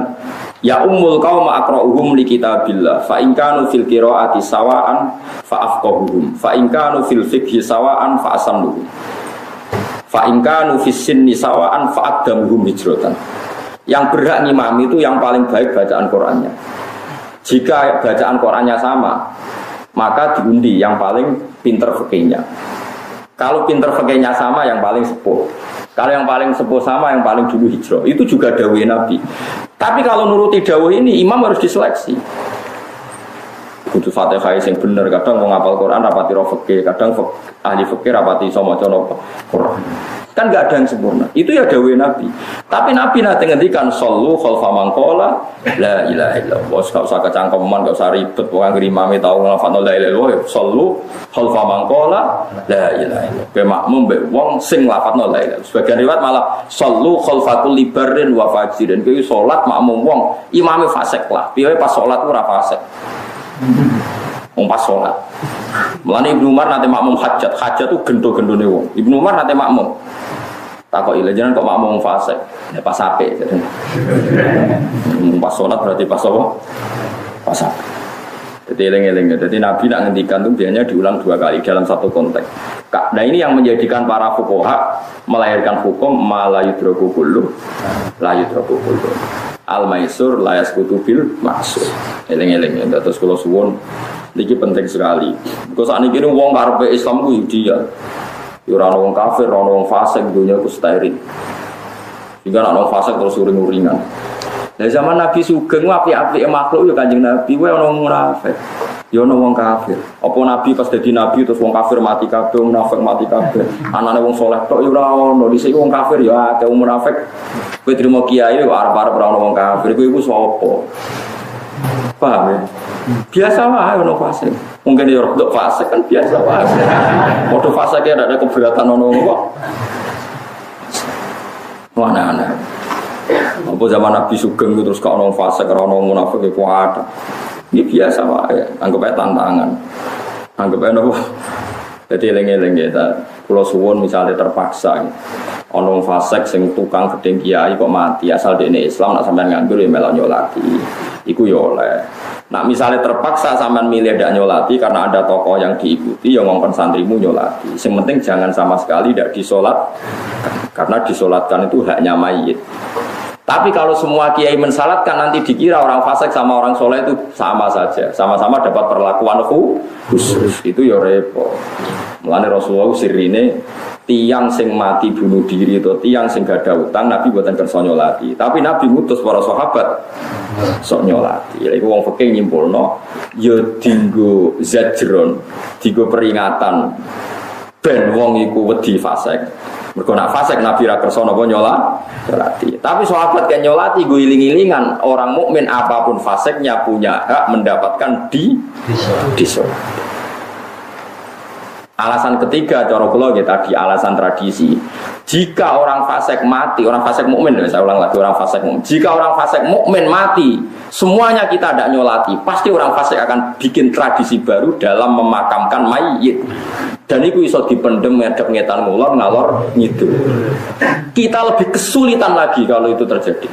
ya ummul qaum aqra'uhum li kitabillah. Fa in kanu fil qiraati sawaan fa afqahuhum. Fa in kanu fil fiqhi sawaan fa asamluhum. Fa in kanu fis sinni sawaan fa aqdamuhum hijratan. Yang berhak ngimami itu yang paling baik bacaan Qur'annya. Jika bacaan Qur'annya sama, maka diundi yang paling pinter fikihnya. Kalau pinter fikihnya sama, yang paling sepuh. Kalau yang paling sepuh sama, yang paling dulu hijrah. Itu juga dawuh Nabi. Tapi kalau nuruti dawuh ini, imam harus diseleksi. Kudu Fatihah yang bener. Kadang mau ngapal Quran rapati roh fikih, kadang ahli fikih rapati sama cono Quran. Kan nggak ada yang sempurna. Itu ya dawuh Nabi. Tapi Nabi nanti ngendikan sallu khalfa man qala la ilaha illallah. Enggak usah kecangkeman, enggak usah ribet. Wong imame tau nglafadzno la ilaha illallah. Sallu khalfa man qala la ilaha illallah. Be makmum be wong sing nglafadzno la ilaha. Sebagian riwayat malah sallu khalfa kulli barrin wa fajirin. Kuwi salat makmum wong imame fasik lah. Piye pas salat ora fasik. Wong pas salat. Mulane Ibnu Umar nanti makmum hajat. Hajat itu gendo-gendone wong. Ibnu Umar nanti makmum takok ile jenengan kok makmum fasik ya pas apik jadi pas sholat berarti pas apa pas apik jadi eling-eling jadi Nabi nak ngendikan itu biasanya diulang 2 kali dalam satu konteks. Nah ini yang menjadikan para fuqaha melahirkan hukum la yudroku kullu al maisur la yasqutu bil maksur. Eling-eling terus kula suwun niki penting sekali kok sakniki wong karepe Islam ku ideal. Ora ono wong kafir, ora ono wong fasik, dunia ku steril. Sehingga ana wong fasik terus uring-uringan. Lah zaman Nabi Sugeng apik-apike makhluk ya Kanjeng Nabi, wae ono munafik. Ya ono wong kafir. Apa nabi pas dadi nabi terus wong kafir mati kabeh, munafik mati kabeh. Anane wong saleh tok ya ora ono. Dhisik wong kafir ya akeh wong munafik. Kowe trimo kiai kok arep-arep ora ono wong kafir. Kowe iku sapa? Paham ya? Biasa wae ono fasik. Mungkin ya rodok fasik kan biasa wae. Modho fasik ya ada keberatan ono kok. Mana-mana. Apa zaman Nabi Sugeng terus gak ono fasik, ora ono munafik iku ada. Ini biasa wae, anggap aja tantangan. Anggap aja nopo. Jadi eling-eling ya, pulau suwon misalnya terpaksa. Ono fasik sing tukang gedeng kiai kok mati asal dene Islam nak sampean nganggur ya melok nyolati. Iku ya oleh. Nah misalnya terpaksa sampean milih ndak nyolati karena ada tokoh yang diikuti yang ngongkon santrimu nyolati. Yang penting jangan sama sekali ndak disolat karena disolatkan itu haknya mayit. Tapi kalau semua kiai mensalatkan nanti dikira orang fasik sama orang soleh itu sama saja, sama-sama dapat perlakuan khusus. Itu ya repot. Mulane Rasulullah sirine tiang sing mati bunuh diri atau tiang sing gak ada utang Nabi buatan kersa nyolati. Tapi Nabi ngutus para sahabat sok nyolati. Iku wong fikih nyimpulno ya dinggo zajron, dinggo peringatan ben wong iku wedi fasik. Mergo nak fasik Nabi ra kersa napa nyolati. Tapi sahabat kan nyolati go iling-ilingan orang mukmin apapun fasiknya punya hak mendapatkan di sholat. Alasan ketiga cara kula nggih tadi alasan tradisi. Jika orang fasik mati, orang fasik mukmin, saya ulang lagi orang fasik mukmin. Jika orang fasik mukmin mati, semuanya kita tidak nyolati. Pasti orang fasik akan bikin tradisi baru dalam memakamkan mayit. Dan itu bisa dipendem ngadep ngetan ngulon ngalor ngidul. Kita lebih kesulitan lagi kalau itu terjadi.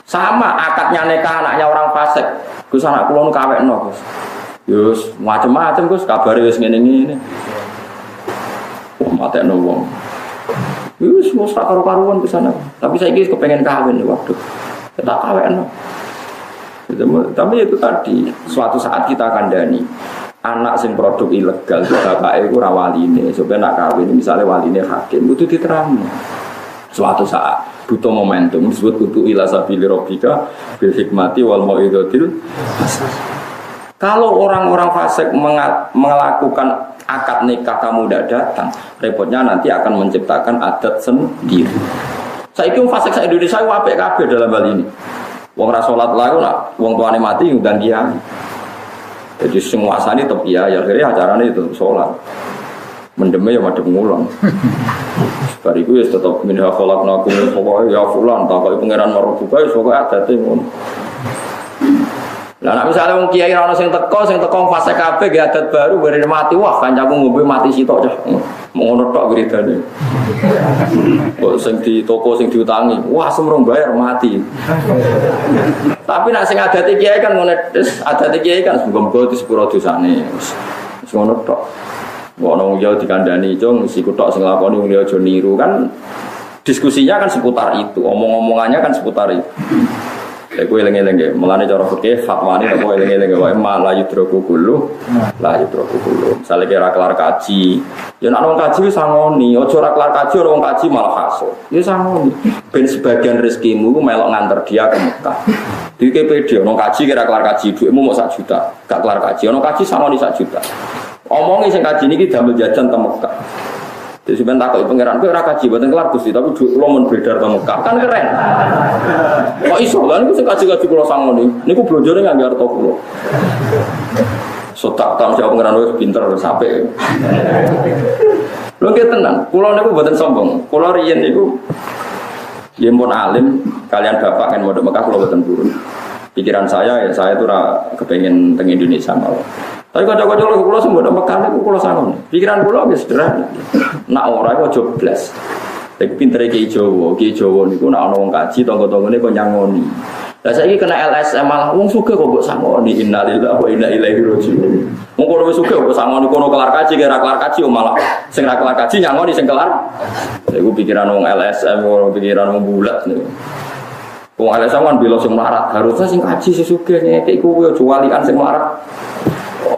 Sama akadnya nikah anaknya orang fasik. Gus anak kula nu kawekno, Gus. Yus macam-macam Gus kabare wis ngene-ngene. Wah matekno wong. Yus mos tak karo-karuan ke sana. Tapi saiki kepengen kawin waktu. Tak kawekno. Tapi itu tadi suatu saat kita kandhani anak sing produk ilegal bapake iku ora waline, sampe nak kawin misalnya waline hakim kudu diterangno. Suatu saat butuh momentum disebut kudu ila sabili rabbika bil hikmati wal mau'izatil hasanah. Kalau orang-orang fasik melakukan akad nikah kamu tidak datang, repotnya nanti akan menciptakan adat sendiri. Saiki wong fasik sak Indonesia ku apik kabeh dalam hal ini. Wong ra salat lae nak wong tuane mati ngundang kiai. Jadi semua asani tetap ya akhirnya acaranya itu sholat. Mendeme ya madhep ngulon. Bariku ya tetap minha khalaqnakum pokoknya ya fulan takoki pangeran marbuka ya pokoke adate ngono. Lah nek misale wong kiai ana sing teko fase kabeh ge adat baru bare mati wah kancaku ngombe mati sitok cah. Ngono tok beritane. Kok sing di toko sing diutangi, wah semrong bayar mati. Tapi nek sing adate kiai kan ngono, adate kiai kan muga-muga disepuro dosane. Wis ngono tok. Ono yo dikandani cung siku tok sing lakoni wong liya aja niru kan. Diskusinya kan seputar itu, omong-omongannya kan seputar itu. Kowe eling-eling nggih, mulane cara fikih fatwane kowe eling-eling wae malah yudroku kulo, la yudroku kulo. Misale kira kelar kaji, ya nek wong kaji wis sangoni, aja ora kelar kaji ora wong kaji malah hasud. Ya sangoni. Ben sebagian rezekimu melok nganter dia ke Mekah. Di KPD ono kaji kira kelar kaji dhuwitmu mau 1 juta, gak kelar kaji ono kaji sangoni 1 juta. Omongi sing kaji niki damel jajan ke Mekah. Jadi sebentar takoki pangeran kowe ora kaji boten kelar Gusti tapi dhuwit kula mun beredar te Mekah kan keren. Kok iso lan niku sing kaji-kaji kula sangoni niku blonjone nganggo harta kula. So tak jawab pangeran wis pinter wis apik. Lho nggih tenan, kula niku boten sombong. Kula riyen niku yen pun alim kalian bapak kan mondok Mekah kula boten purun. Pikiran saya ya saya itu kepengen teng Indonesia malah. Tapi kocok-kocok kula sembo ndok Mekah niku kula sangon. Pikiran kula wis sederhana. Nak ora iku aja blas. Tapi pintere Ki Jawa niku nak ana wong kaji tangga-tanggane kok nyangoni. Lah saiki kena LSM malah wong sugih kok mbok sangoni innalillahi wa inna ilaihi raji'un. Wong kono wis sugih kok sangoni kono kelar kaji kira kelar kaji malah sing ra kelar kaji nyangoni sing kelar. Iku pikiran wong LSM ora pikiran wong bulat niku. Wong LSM kan belo sing melarat harusnya sing kaji sing sugih nek iku yo jualikan sing melarat.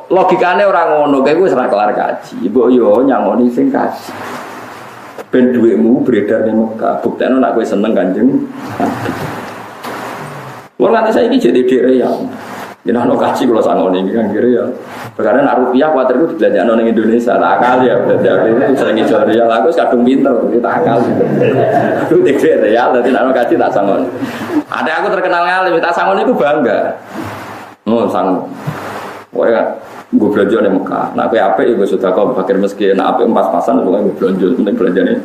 Logikane ora ngono, kowe wis ora kelar kaji. Mbok yo nyangoni sing kaji. Ben dhuwitmu beredar ning Mekah, buktekno nek kowe seneng Kanjeng. Wong nanti saiki jadi dhewe ya. Ini ono kaji kalau sangoni ini kan kira ya. Karena nak rupiah kuatir itu dibelanjakan orang Indonesia, tak akal ya. Berarti itu sering jual real, aku kadung pinter, tak akal. Itu tidak real, jadi nak ono kaji tak sangoni. Ada aku terkenal ngalim, tak sangoni itu bangga. Sang, pokoknya gue belanja di Mekah. Nah, aku apa? Gue sudah kau fakir meski, nah apa pas-pasan, pokoknya gue belanja, penting belanja nih.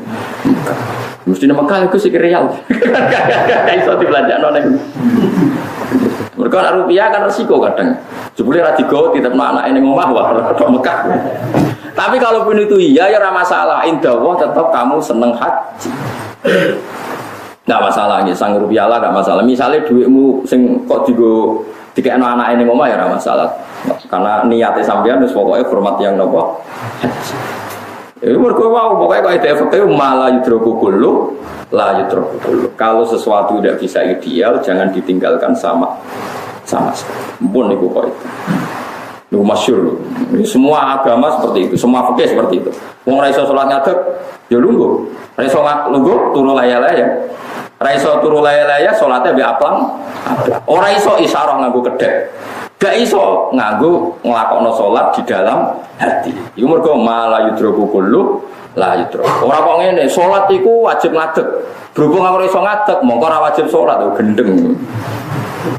Mesti di Mekah aku sih real. Kayak iso dibelanja noleng. Mereka nak rupiah kan resiko kadang. Jebule ra digo tetep anak ini ngomah wah tok Mekah. Tapi kalaupun itu iya ya ora masalah. Indah wah tetap kamu seneng haji. Enggak masalah nggih sang rupiah lah enggak masalah. Misalnya duitmu sing kok digo dikekno anak ini ngomah ya ora masalah. Karena niatnya sampean wis pokoke hormat yang nopo. Mereka wow, pokoknya kalau itu malah yudroku kullu, la yudroku kullu. Kalau sesuatu tidak bisa ideal, jangan ditinggalkan sama pun itu kok itu. Itu masyhur. Semua agama seperti itu, semua fikih seperti itu. Wong ra iso salat ngadeg, ya lungguh. Ra iso lungguh turu laya-laya. Ra iso turu laya-laya salate mbek aplang. Ora iso isyarah nganggo kedhek. Gak iso nganggo nglakokno salat di dalam hati. Iku mergo malah yudroku kullu la yudro. Ora kok ngene, salat iku wajib ngadeg. Berhubung ora iso ngadeg, mongko ora wajib salat, gendeng.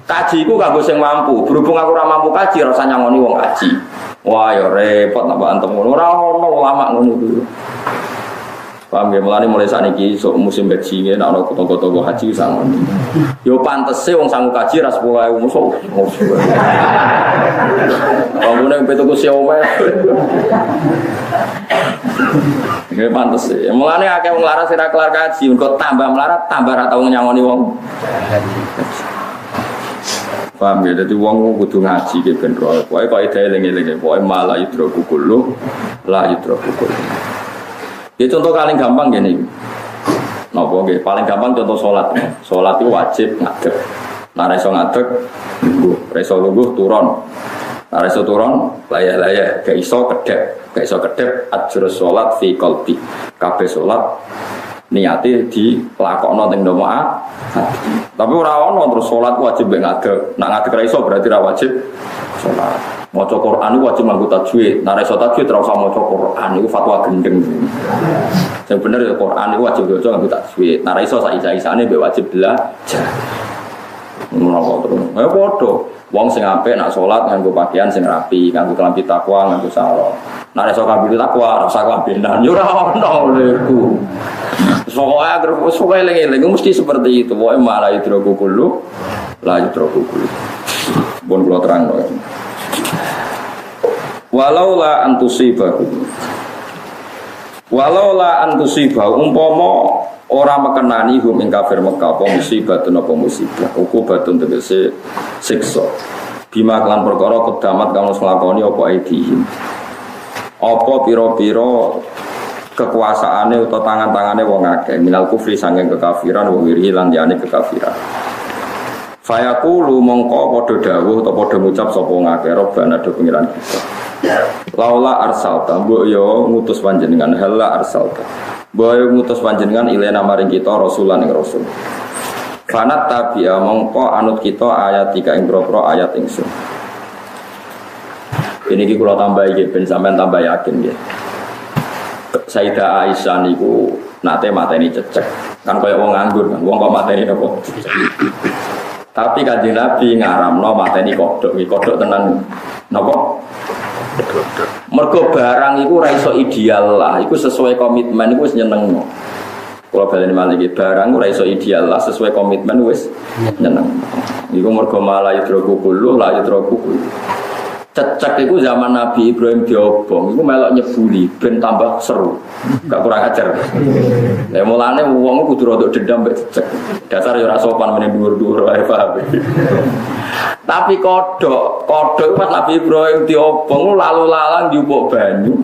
Kaji iku kanggo sing mampu. Berhubung aku ora mampu kaji, ora usah nyangoni wong kaji. Wah ya repot napa antem ngono. Ora ono ulama ngono iku. Paham ya, mulane mulai sakniki sok musim haji nggih nek ana tonggo-tonggo haji sangon. Yo pantese wong sangu kaji ra 10.000 musuh. Bangunane petuku siome. Nggih pantes e. Mulane akeh wong laras ora kelar kaji, engko tambah melarat tambah ra tau nyangoni wong. Paham ya, dadi wong kudu ngaji ki ben ro. Pokoke kok ide eling-eling, pokoke malah yudroku kullu la yudroku kullu. Ya contoh paling gampang gini. Napa nggih? Paling gampang contoh salat. Salat itu wajib ngadeg. Nah ra iso ngadeg, lungguh. Ra iso lungguh turun. Nah ra iso turun, laya-laya, gak iso kedhek. Gak iso kedhek ajrus salat fi qalbi. Kabeh salat niate dilakokno teng doa. Tapi ora ono terus salat wajib ngadeg. Nek ngadeg ra iso berarti ra wajib salat. Maca Quran itu wajib nganggo tajwid. Nek iso tajwid ora usah maca Quran, itu fatwa gendeng. Sing bener ya Quran itu wajib maca nganggo tajwid. Nek iso sak isa-isane mbek wajib belajar. Ngono terus. Ya padha. Wong sing apik nak salat nganggo pakaian sing rapi, nganggo kelambi takwa, nganggo sarung. Nek iso kelambi takwa, ora usah kelambenan. Ya ora ono lho. Pokoke agar pokoke eling-eling mesti seperti itu. Pokoke malah yudroku kullu, la yudroku kullu. Pun kula terangno. Walaula antusibahu umpama ora mekenani hum ing kafir Mekah apa musibatun apa musibah ukubatun tegese siksa bima kelan perkara kedamat kang nglakoni apa aidihim apa pira-pira kekuasaane utawa tangan-tangane wong akeh minal kufri sanging kekafiran wa wirhi lan liyane kekafiran. Fayaqulu mongko padha dawuh utawa padha ngucap sapa ngake robana do pengiran kita. Laula arsalta mbok yo ngutus panjenengan halla arsalta. Mbok yo ngutus panjenengan ilena maring kita rasulan ing rasul. Fanat tabi'a mongko anut kita ayat 3 ing propro ayat ingsun. Ini iki kula tambah iki ben sampean tambah yakin nggih. Sayyidah Aisyah niku nate mateni cecek. Kan kaya wong nganggur kan, wong kok mateni napa? Tapi Kanjeng Nabi ngaramno mateni kodhok, kodhok tenan napa? Mergo barang iku ora iso ideal lah, iku sesuai komitmen iku wis nyenengno. Kula baleni malih iki barang ora iso ideal lah sesuai komitmen wis nyeneng. Iku mergo malah yudroku kullu la yudroku kullu. Cecek iku zaman Nabi Ibrahim diobong, iku melok nyebuli ben tambah seru. Gak kurang ajar. Lah mulane wong kudu rada dendam mek cecek. Dasar ya ora sopan meneh dhuwur-dhuwur wae paham. Tapi kodhok pas Nabi Ibrahim diobong lalu lalang diupuk banyu.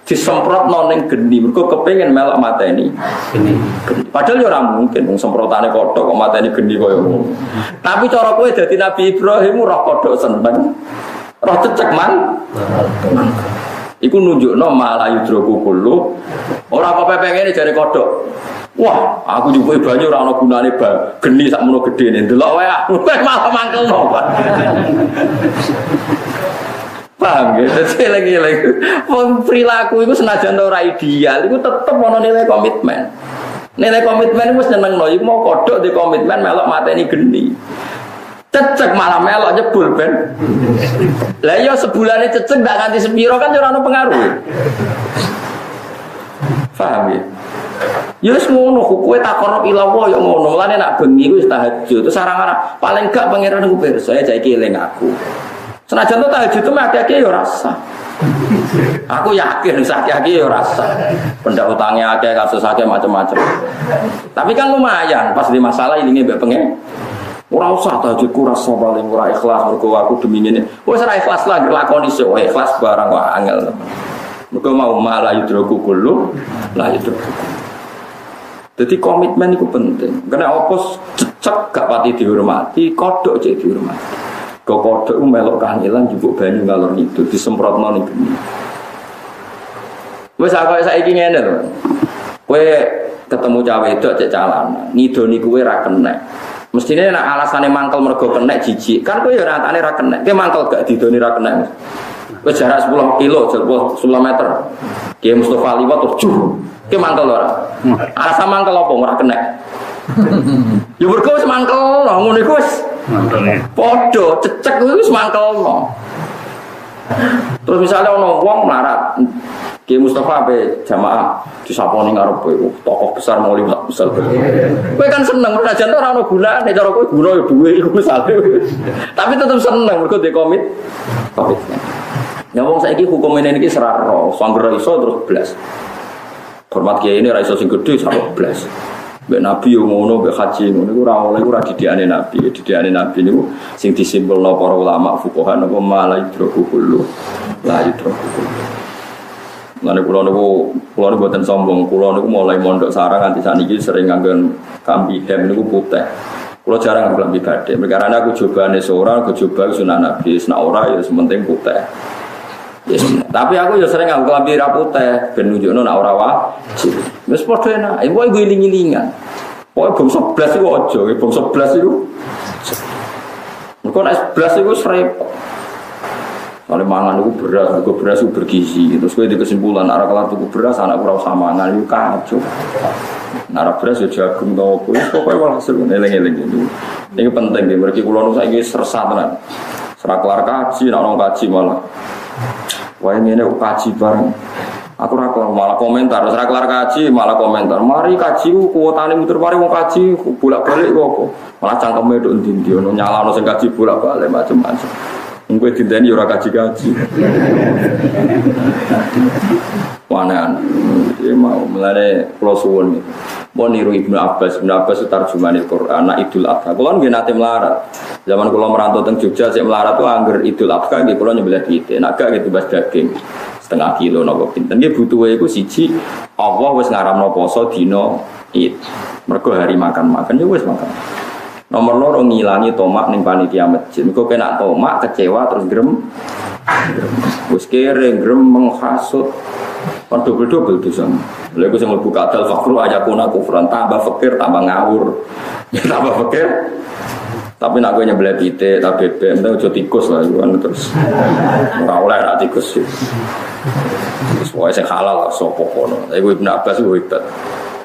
Disemprotno ning geni, mergo kepengin melok mateni geni. Padahal ya ora mungkin wong semprotane kodhok kok mateni geni koyo ngono. Tapi cara kowe dadi Nabi Ibrahim roh kodhok seneng. Roh cecek man. Iku nunjukno malah yudroku kullu. Ora apa-apa pengen jare kodhok. Wah, aku juga banyu ora ono gunane geni sak mono gedene. Ndelok wae aku malah mangkelno. Paham ya? Jadi lagi perilaku itu senajan ora ideal, itu tetep ono nilai komitmen. Nilai komitmen itu senengno, iku mau kodok di komitmen melok mateni geni. Cecek malah melok jebul ben. Lah yo sebulane cecek ndak nganti sepiro kan ora ono pengaruh. Paham ya? Ya wis ngono kowe takono ilawo ya ngono. Mulane nak bengi ku wis tahajud. Terus arang-arang paling gak pangeran ku pirsa ya saiki eling aku. Senajan to tahajud itu akeh ya rasa. Aku yakin sakit-sakit ya rasa. Pendak utangnya akeh, kasus akeh macam-macam. Tapi kan lumayan pas di masalah ini mbek pengen. Ora usah tahajudku rasa paling ora ikhlas mergo aku demi ngene. Wis ora ikhlas lah nglakoni iso ikhlas barang wae angel. Mergo mau malah yudroku kullu la yudroku. Jadi komitmen itu penting. Karena opos cecek gak pati dihormati, kodok cek dihormati. Kau kodok melok kangelan jupuk banyu ngalor itu disemprotno ning geni. Wes aku saiki ngene lho. Kowe ketemu cawe wedok cek calana, ngidoni kowe ra kenek. Mestine nek alasane mangkel mergo kenek jijik. Kan kowe ya ratane ra kenek. Kowe mangkel gak didoni ra kenek. Wes jarak 10 kilo, 10 meter. Ki Mustofa liwat terus ki mangkel ora. Alasan mangkel apa ora kenek. Ya mergo wis mangkel, ngono iku wis mangkel. Padha cecek wis mangkelno. Terus misalnya ono wong melarat Ki Mustafa ape jamaah disaponi ngarepe tokoh besar mau liwat misal. Kowe kan seneng ora jan ora ono gunane cara kowe guna ya duwe iku misale. Tapi tetep seneng mergo de komit. Ya wong saiki hukum ini iki seraro, sangger iso terus blas. Hormat kiai ini ra iso sing gedhe sampe blas. Mbek Nabi yo ngono, mbek haji ngono iku ora oleh ora didikane Nabi. Didikane Nabi niku sing disimpulno para ulama fuqaha napa malah idroku kullu. La idroku kullu. Lan kula niku mboten sombong, kula niku mulai mondok sarang nganti saniki sering nganggo kambi hem niku putih. Kula jarang nganggo kambi batik. Perkara aku cobane seorang, aku coba sunah Nabi, nek ora ya sementing putih. Yes. Tapi aku ya sering nganggo klambi ra putih ben nunjukno nek ora wajib. Wis padha enak. Iku gue iling-ilingan. Pokoke bangsa blas iku aja, bangsa blas iku. Engko nek blas iku repot. Kalau mangan iku beras iku bergizi. Terus kowe di kesimpulan arek kelar tuku beras anak ora usah mangan iku kacau. Nara beras ya jagung to opo. Pokoke walhasil eling-eling itu. Ini penting nggih mergi kula nu saiki sersat tenan. Serak kelar kaji, nek ono kaji malah wah ini kaji bareng. Aku malah komentar, serak kelar kaji malah komentar. Mari kaji kuotane muter mari wong kaji bolak-balik kok. Malah cangkeme nduk ndi-ndi ono nyalano sing kaji bolak-balik macam-macam. Mungkin dinteni ora kaji-kaji. Wanan iki mau melane kula suwun. Mau niru Ibnu Abbas tarjumanil Quran Idul Adha. Kula nggih nate melarat. Zaman kula merantau teng Jogja sik melarat tuh angger Idul Adha nggih kula nyembelih pitik. Nek gak gitu bas daging setengah kilo napa pinten. Nggih butuhe iku siji Allah wis ngaramno poso dina Id. Mergo hari makan-makan ya wis makan. Nomor loro ngilangi tomak ning panitia masjid. Engko kena tomak kecewa terus grem. Wis kere grem menghasut. Kan double-double dosa. Lha iku sing mlebu kadal fakru ayakuna kufran tambah fakir tambah ngawur. Ya tambah fakir. Tapi nak kowe nyembelih pitik ta bebek entek aja tikus lah iku kan terus. Ora oleh nak tikus. Wis wae sing halal sapa kono. Iku Ibnu Abbas ku hebat.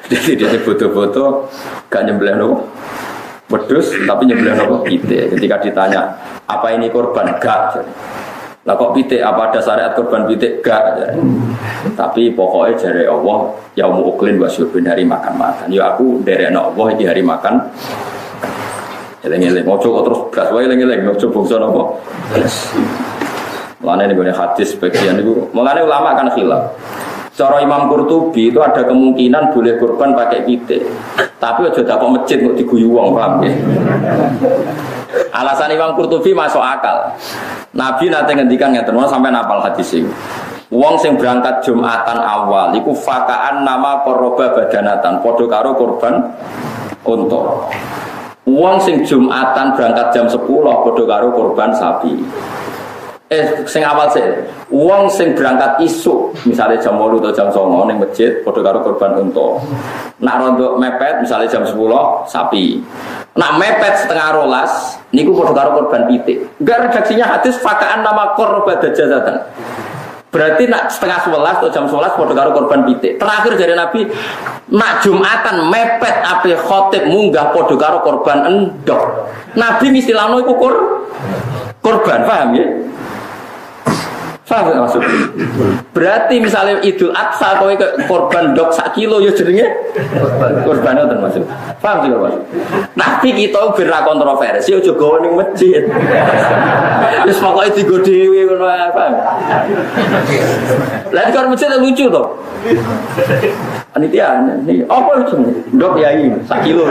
Jadi dia foto-foto gak nyembelih nopo. Wedhus tapi nyembelih nopo pitik. Ketika ditanya, "Apa ini korban?" Gak. Lah kok pitik apa ada syariat korban pitik gak? Tapi pokoknya jare Allah yaumul uklin wa syurbin hari makan-makan. Ya aku nderekno Allah iki hari makan. Eleng-eleng ojo terus gas wae eleng-eleng ojo bangsa napa. Mulane ning hadis bagian niku, mulane ulama kan khilaf. Cara Imam Qurtubi itu ada kemungkinan boleh kurban pakai pitik. Tapi aja dapat masjid kok diguyu wong, paham nggih. Alasan Imam Qurtubi masuk akal. Nabi nate ngendikan ngeten sampai napal hadis iki. Wong sing berangkat Jumatan awal iku fakaan nama qoroba badanatan padha karo kurban unta. Wong sing Jumatan berangkat jam 10 padha karo kurban sapi. sing awal sih, uang sing berangkat isuk, misalnya jam 8 atau jam 9 ning masjid, padha karo korban unta. Nak rondo mepet, misalnya jam 10 sapi. Nak mepet setengah rolas, niku padha karo korban pitik. Enggak redaksinya hadis fakaan nama korban dajazatan. Berarti nak setengah 11 atau jam 11 padha karo korban pitik. Terakhir dari Nabi, nak Jumatan mepet ape khotib munggah padha karo korban endok. Nabi istilahno iku korban, paham ya? Paham maksudnya? Berarti misalnya Idul Adha kowe korban dok 1 kilo ya jenenge korban itu maksud. Paham juga Mas? Tapi kita ben ra kontroversi aja gawe ning masjid. Wis pokoke digo dhewe ngono ae, paham? Lah di masjid lucu to. Panitia ini apa itu? Dok yai 1 kilo.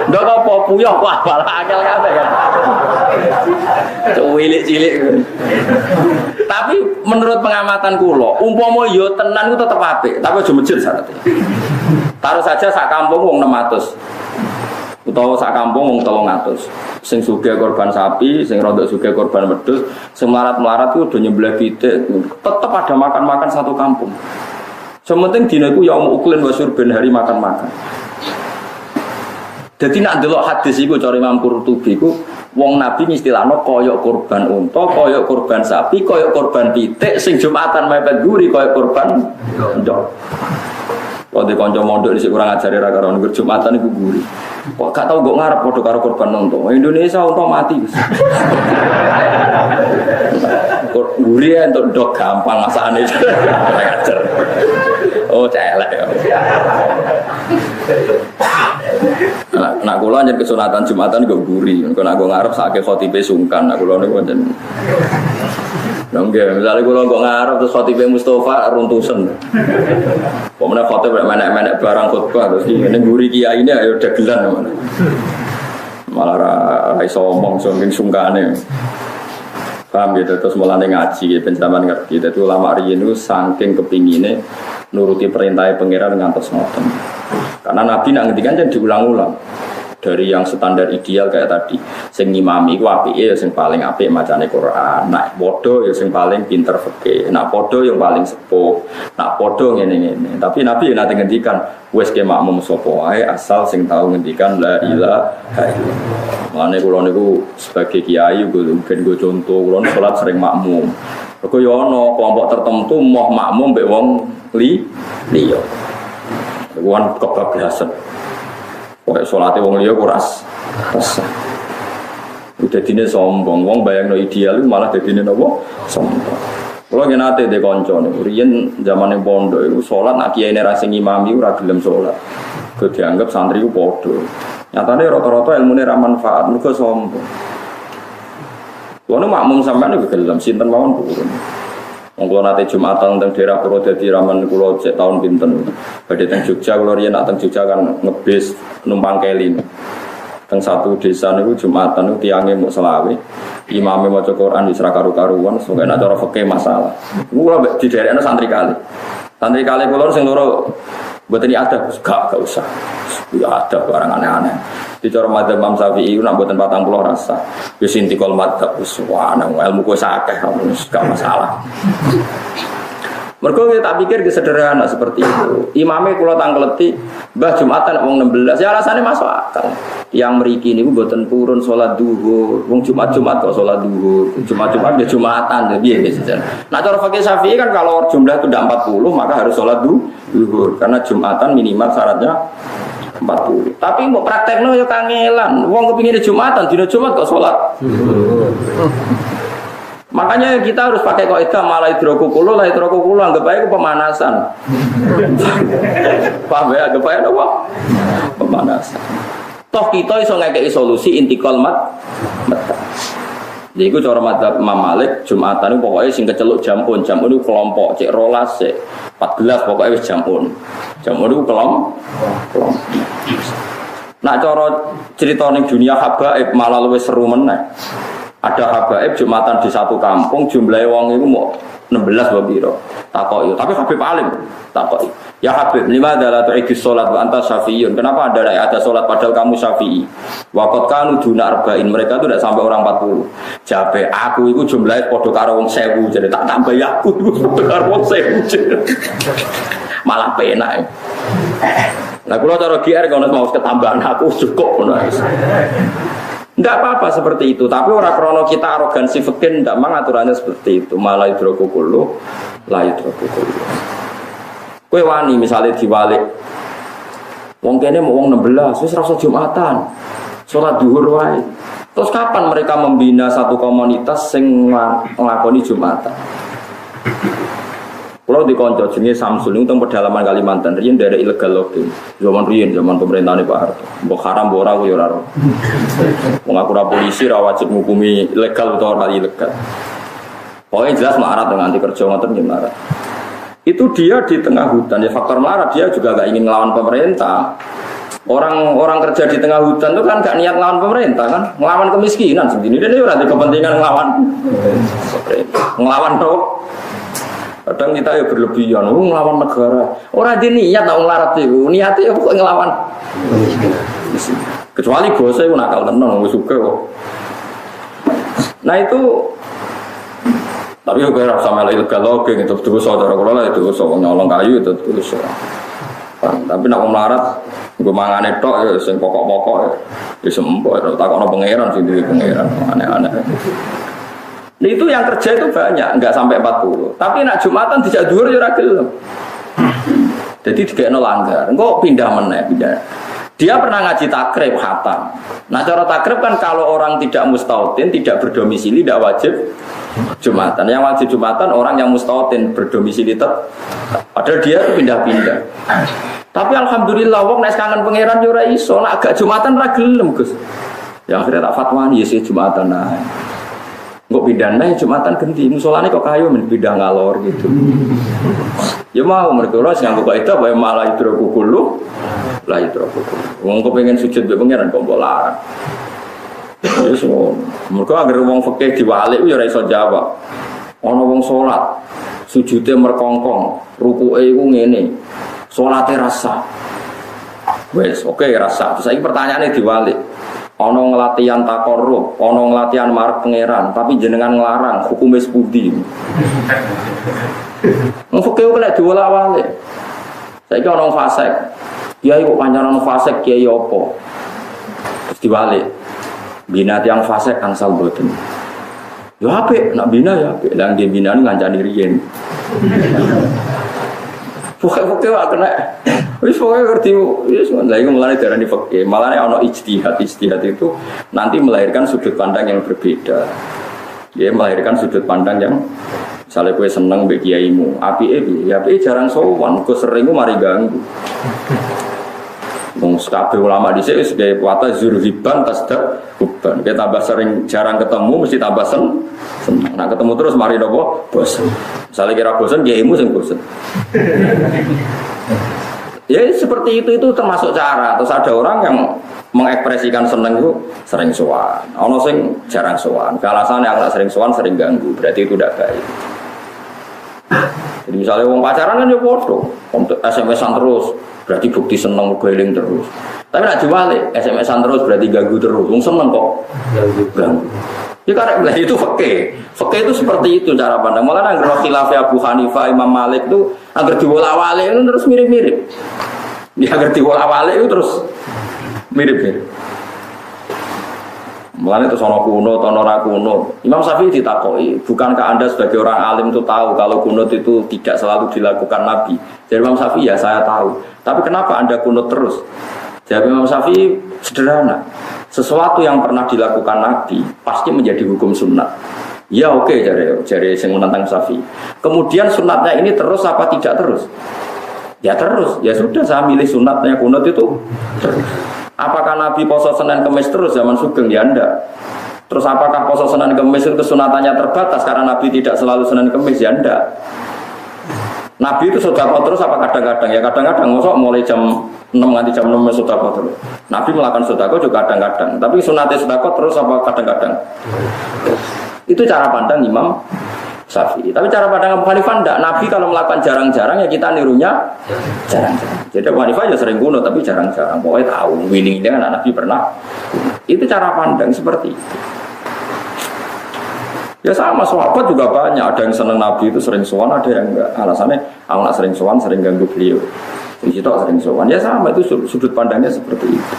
Dok apa puyuh wah bala akal kabeh ya. Cilik-cilik. Tapi menurut pengamatan kula, umpama yo tenan ku tetep apik, tapi aja masjid syaratnya. Taruh saja sak kampung wong 600. Utawa sak kampung wong 300. Sing sugih korban sapi, sing rodok sugih korban wedhus, sing melarat-melarat ku udah nyembelih pitik, tetep ada makan-makan satu kampung. Sementing dina iku yaum uklin wa syurben hari makan-makan. Jadi nak delok hadis iku cara Imam Qurtubi iku wong Nabi istilahno koyok korban unta, koyok korban sapi, koyok korban pitik, sing Jumatan mepet guri koyok korban ndok. Kok di kanca mondok dhisik kurang ajare ra karo ngger Jumatan iku guri. Kok gak tau kok ngarep padha karo korban unta. Indonesia unta mati wis. Kok guri entuk ndok gampang masakane. Ajar. Oh, celek ya. Nak kula njen kesunatan Jumatan kok guri. Kok nak ngarep sakake khotibe sungkan. Nak kula niku njen. Nggih, misale kula kok ngarep terus khotibe Mustofa runtusen. Kok menawa khotib menek-menek barang khotbah terus ngene guri kiyaine ayo dagelan ngono. Malah ra iso omong saking sungkane. Paham gitu, terus mulane ngaji ben sampean ngerti. Dadi ulama riyen niku saking kepingine nuruti perintah pangeran ngantos ngoten. Karena Nabi nak ngendikan jan diulang-ulang. Dari yang standar ideal kayak tadi, sing ngimami ku apike ya sing paling apik macane Quran. Nak padha ya sing paling pinter fikih. Nak padha yang paling sepuh. Nak padha ngene-ngene. Tapi Nabi ya nate ngendikan wis ke makmum sapa wae asal sing tau ngendikan la ilaha illallah. Mane kula niku sebagai kiai mungkin go contoh kula salat sering makmum. Mergo ya ana kelompok tertentu moh makmum mbek wong liya. Kuwi kebablasan. Pokoke salate wong liya ku ras. Udah dine sombong, wong bayangno ideal malah dadine napa? Sombong. Kula nate de kanca niku riyen zamane pondok iku salat nak kiyaine ra sing imami ora gelem salat. Kok dianggap santri ku padha. Nyatane rata-rata ilmune ra manfaat, mergo sombong. Kono makmum sampean niku gelem sinten mawon purun. Wong kula nate Jumatan teng daerah Purwodadi ramen kula cek taun pinten. Badhe teng Jogja kula riyen nak teng Jogja kan ngebis numpang keli. Teng satu desa niku Jumatan niku tiange muk selawe. Imame maca Quran wis ra karu-karuan, sok nek cara fikih masalah. Kula di daerahne santri kali. Santri kali kula sing loro mboten ada, gak usah. Ya ada barang aneh-aneh. Di cara madzhab Imam Syafi'i nak mboten 40 rasa. Wis intikal madzhab wis ana ilmu ku sakeh gak masalah. Mergo tak pikir sederhana seperti itu. Imame kula tangkleti Mbah Jumatan wong 16. Ya alasannya masuk akal. Yang mriki niku mboten purun salat zuhur. Wong Jumat-Jumat kok salat zuhur. Jumat-Jumat ya Jumatan ya piye saja. Nah cara fikih Syafi'i kan kalau jumlah itu udah 40 maka harus salat zuhur karena Jumatan minimal syaratnya 40. Tapi mau praktekno ya kangelan. Wong kepingin Jumatan, dina Jumat kok salat. Makanya kita harus pakai kaidah malah hidrokukulo lah hidrokukulo anggap aja pemanasan. Paham ya anggap aja apa? Pemanasan. Toh kita iso ngekeki solusi intikal mat. Jadi itu cara madzhab Imam Malik Jumatan itu pokoknya sing keceluk jamun itu kelompok cek rolas cek 14 pokoknya wis jamun itu kelompok. Nah cara cerita ning dunia habaib malah luwih seru meneh. Ada habaib Jumatan di satu kampung, jumlahnya wong itu mau 16 wabiro. Takoki, tapi Habib alim. Takoki. Ya Habib, lima adalah tu'idis sholat wa anta syafi'iyun. Kenapa ada sholat padahal kamu syafi'i? Wakot kanu duna arba'in. Mereka itu tidak sampai orang 40. Jabe, aku itu jumlahnya podo karo wong 1000. Jadi tak tambah ya aku itu podo karo wong 1000. Malah penak. Nah kalau cara GR kalau mau ketambahan aku cukup. Tidak apa-apa seperti itu, tapi orang krono kita arogansi fikih tidak mang aturannya seperti itu. Malah hidrokukulu, la hidrokukulu. Kue wani misalnya diwalik, wong kene mau wong 16, wis rasa Jumatan, sholat duhur wae. Terus kapan mereka membina satu komunitas sing nglakoni Jumatan? Kalau di konco jenenge Samsul itu pedalaman Kalimantan, riyen daerah ilegal logging. Zaman pemerintahan Pak Harto. Mbok haram mbok ora yo ora ro. Wong aku ora polisi ora wajib ngukumi legal utawa ora ilegal. Pokoknya jelas melarat dengan anti kerja ngoten nggih melarat. Itu dia di tengah hutan, ya faktor melarat dia juga gak ingin ngelawan pemerintah. Orang kerja di tengah hutan itu kan gak niat ngelawan pemerintah kan, ngelawan kemiskinan segini. Dia ora ada kepentingan ngelawan tuh. Kadang kita ya berlebihan, ngelawan negara. Orang di niat nak ngelarat itu, niatnya kok ngelawan. Kecuali bosnya itu nakal tenan, nggak suka kok. Nah itu, tapi gue rasa malah ilegal logging itu terus saudara kalau lah itu nyolong kayu itu terus. Tapi nak ngelarat, gue mangan itu, sing pokok-pokok, ya sembuh. Tak kau pangeran sih di pangeran, aneh-aneh. Itu yang kerja itu banyak, enggak sampai 40. Tapi nak Jumatan tidak dhuwur ya ora gelem. Jadi dikekno langgar. Engko pindah meneh, pindah. Dia pernah ngaji takrib khatam. Nah, cara takrib kan kalau orang tidak mustautin, tidak berdomisili tidak wajib Jumatan. Yang wajib Jumatan orang yang mustautin berdomisili tetap. Padahal dia itu pindah-pindah. Tapi alhamdulillah wong nek kangen pangeran yo ora iso, nak agak Jumatan ra gelem, Gus. Ya akhirnya tak fatwani ya sih Jumatan nah. Kok pindah naik Jumatan ganti musolane kok kayu pindah ngalor gitu. Ya mau mereka orang nganggo kaidah bae malah hidrokukulu la hidrokukulu. Wong kok pengen sujud be pangeran kok mbok larang. Ya semua. Mereka agar wong fikih diwalik ya ora iso jawab. Ana wong salat sujude merkongkong, rukuke iku ngene. Salate rasa. Wes oke rasa. Terus saiki pertanyaane diwalik. Ono ngelatihan takorup, ono ngelatihan marek pangeran, tapi jenengan ngelarang hukumnya sepudi. Ngefukeu kena diwolak-walik. Saiki ono fasik, kiai kok pancaran fasik kiai opo? Terus diwalik, bina tiang fasik angsal boten. Ya apik, nak bina ya apik, lang dia bina ngancani riyen. Pokoknya wak kena, wis pokoknya ngerti, wis lagi mulai darani fakih, malah ono ijtihad itu nanti melahirkan sudut pandang yang berbeda, dia melahirkan sudut pandang yang, misalnya gue seneng be kiaimu, api jarang sowan, gue sering gue mari ganggu, kabeh ulama di sini sebagai kata zurhiban tasdak huban, kita tambah sering jarang ketemu mesti tambah seneng, nah ketemu terus mari nopo bosan. Misalnya kira bosan, kiaimu sing bosan. Ya seperti itu termasuk cara. Terus ada orang yang mengekspresikan seneng itu sering sowan. Ono sing jarang sowan. Alasannya yang sering sowan sering ganggu. Berarti itu tidak baik. Jadi misalnya wong pacaran kan ya bodoh. SMS-an terus berarti bukti seneng geling terus. Tapi nek diwalik SMS-an terus berarti ganggu terus. Wong seneng kok ganggu. Ya karena itu fakih itu seperti itu cara pandang. Malah agar khilaf Abu Hanifah, Imam Malik itu agar diwolak-walik itu terus mirip-mirip. Dia agar diwolak-walik itu terus mirip-mirip. Malah itu sono kuno, tonora kuno. Imam Syafi'i ditakoi, bukankah Anda sebagai orang alim itu tahu kalau kunut itu tidak selalu dilakukan Nabi? Jadi Imam Syafi'i ya saya tahu. Tapi kenapa Anda kunut terus? Jawab Imam Syafi'i sederhana. Sesuatu yang pernah dilakukan Nabi pasti menjadi hukum sunnah. Ya oke, jari sing menentang Syafi'i. Kemudian sunatnya ini terus apa tidak terus? Ya terus. Ya sudah saya milih sunatnya kunut itu terus. Apakah Nabi poso Senin Kemis terus zaman Sugeng? Ya enggak. Terus apakah poso Senin Kemis itu kesunatannya terbatas karena Nabi tidak selalu Senin Kemis? Ya enggak. Nabi itu sedekah terus apa kadang-kadang? Ya kadang-kadang mosok mulai jam 6 nganti jam 6 sedekah terus. Nabi melakukan sedekah juga kadang-kadang. Tapi sunatnya sedekah terus apa kadang-kadang? Itu cara pandang Imam Syafi'i. Tapi cara pandang Abu Hanifah enggak. Nabi kalau melakukan jarang-jarang ya kita nirunya jarang-jarang. Jadi Abu Hanifah ya sering kuno tapi jarang-jarang. Pokoknya tahu winning dia anak Nabi pernah. Itu cara pandang seperti itu. Ya sama, sahabat juga banyak. Ada yang senang Nabi itu sering sowan, ada yang enggak. Alasannya, aku nak sering sowan, sering ganggu beliau. Jadi itu sering sowan. Ya sama, itu sudut pandangnya seperti itu.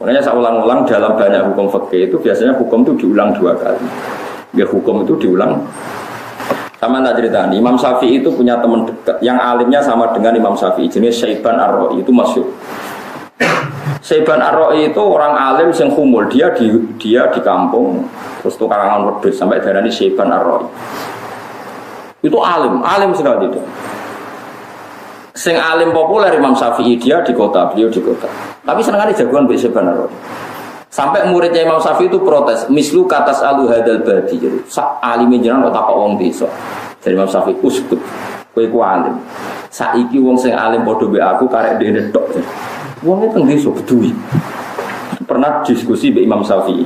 Makanya saya ulang-ulang dalam banyak hukum fikih itu biasanya hukum itu diulang 2 kali. Ya hukum itu diulang. Sama tak cerita nih, Imam Syafi'i itu punya teman dekat yang alimnya sama dengan Imam Syafi'i, jenis Syaiban Ar-Ra'i, itu masyhur. Syaiban Ar-Ra'i itu orang alim yang humul, dia di kampung terus tukarangan wedhus sampai darani Syaiban Ar-Ra'i. Itu alim sekali itu. Sing alim populer Imam Syafi'i dia di kota, beliau di kota. Tapi senengane jagoan mbek Syaiban Ar-Ra'i. Sampai muridnya Imam Syafi'i itu protes, mislu katas alu hadal badi. Jadi sak alime jenengan kok takok wong desa. Jadi Imam Syafi'i uskut, kowe ku alim. Saiki wong sing alim padha mbek aku karek dene tok. Wong itu nggih iso beduwi. Pernah diskusi mbek Imam Syafi'i.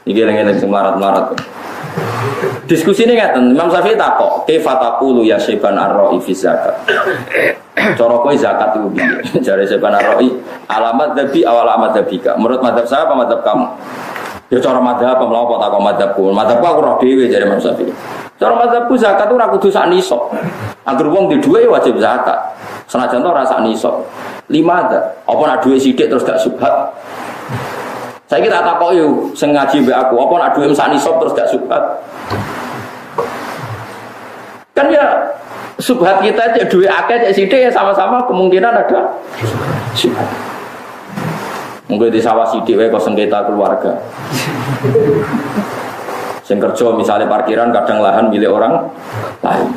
Iki leng-leng sing melarat-melarat. Diskusi ini ngaten, Imam Syafi'i takok, "Kaifa taqulu ya Syaiban Ar-Ra'i fi zakat?" Cara kowe zakat itu piye? Jare Syaiban Ar-Ra'i, alamat dzabi awal alamat dzabika. Menurut madzhab saya apa madzhab kamu? Ya cara madzhab apa mlaku takok madzhabku. Madzhabku aku roh dhewe jare Imam Syafi'i. Cara madzhabku zakat itu ora kudu sak nisab. Angger wong di dhuwit ya wajib zakat. Senajan to ora sak nisab. 5 ada. Apa nak dhuwit sithik terus gak subhat? Saya kira takok yo sing ngaji mbek aku, apa nak dhuwit sak nisab terus gak subhat? Kan ya subhat kita aja duit akeh cek sithik ya sama-sama kemungkinan ada subhat. Mungkin di sawah sithik wae kok sengketa keluarga. Sing kerja misalnya parkiran kadang lahan milik orang lain.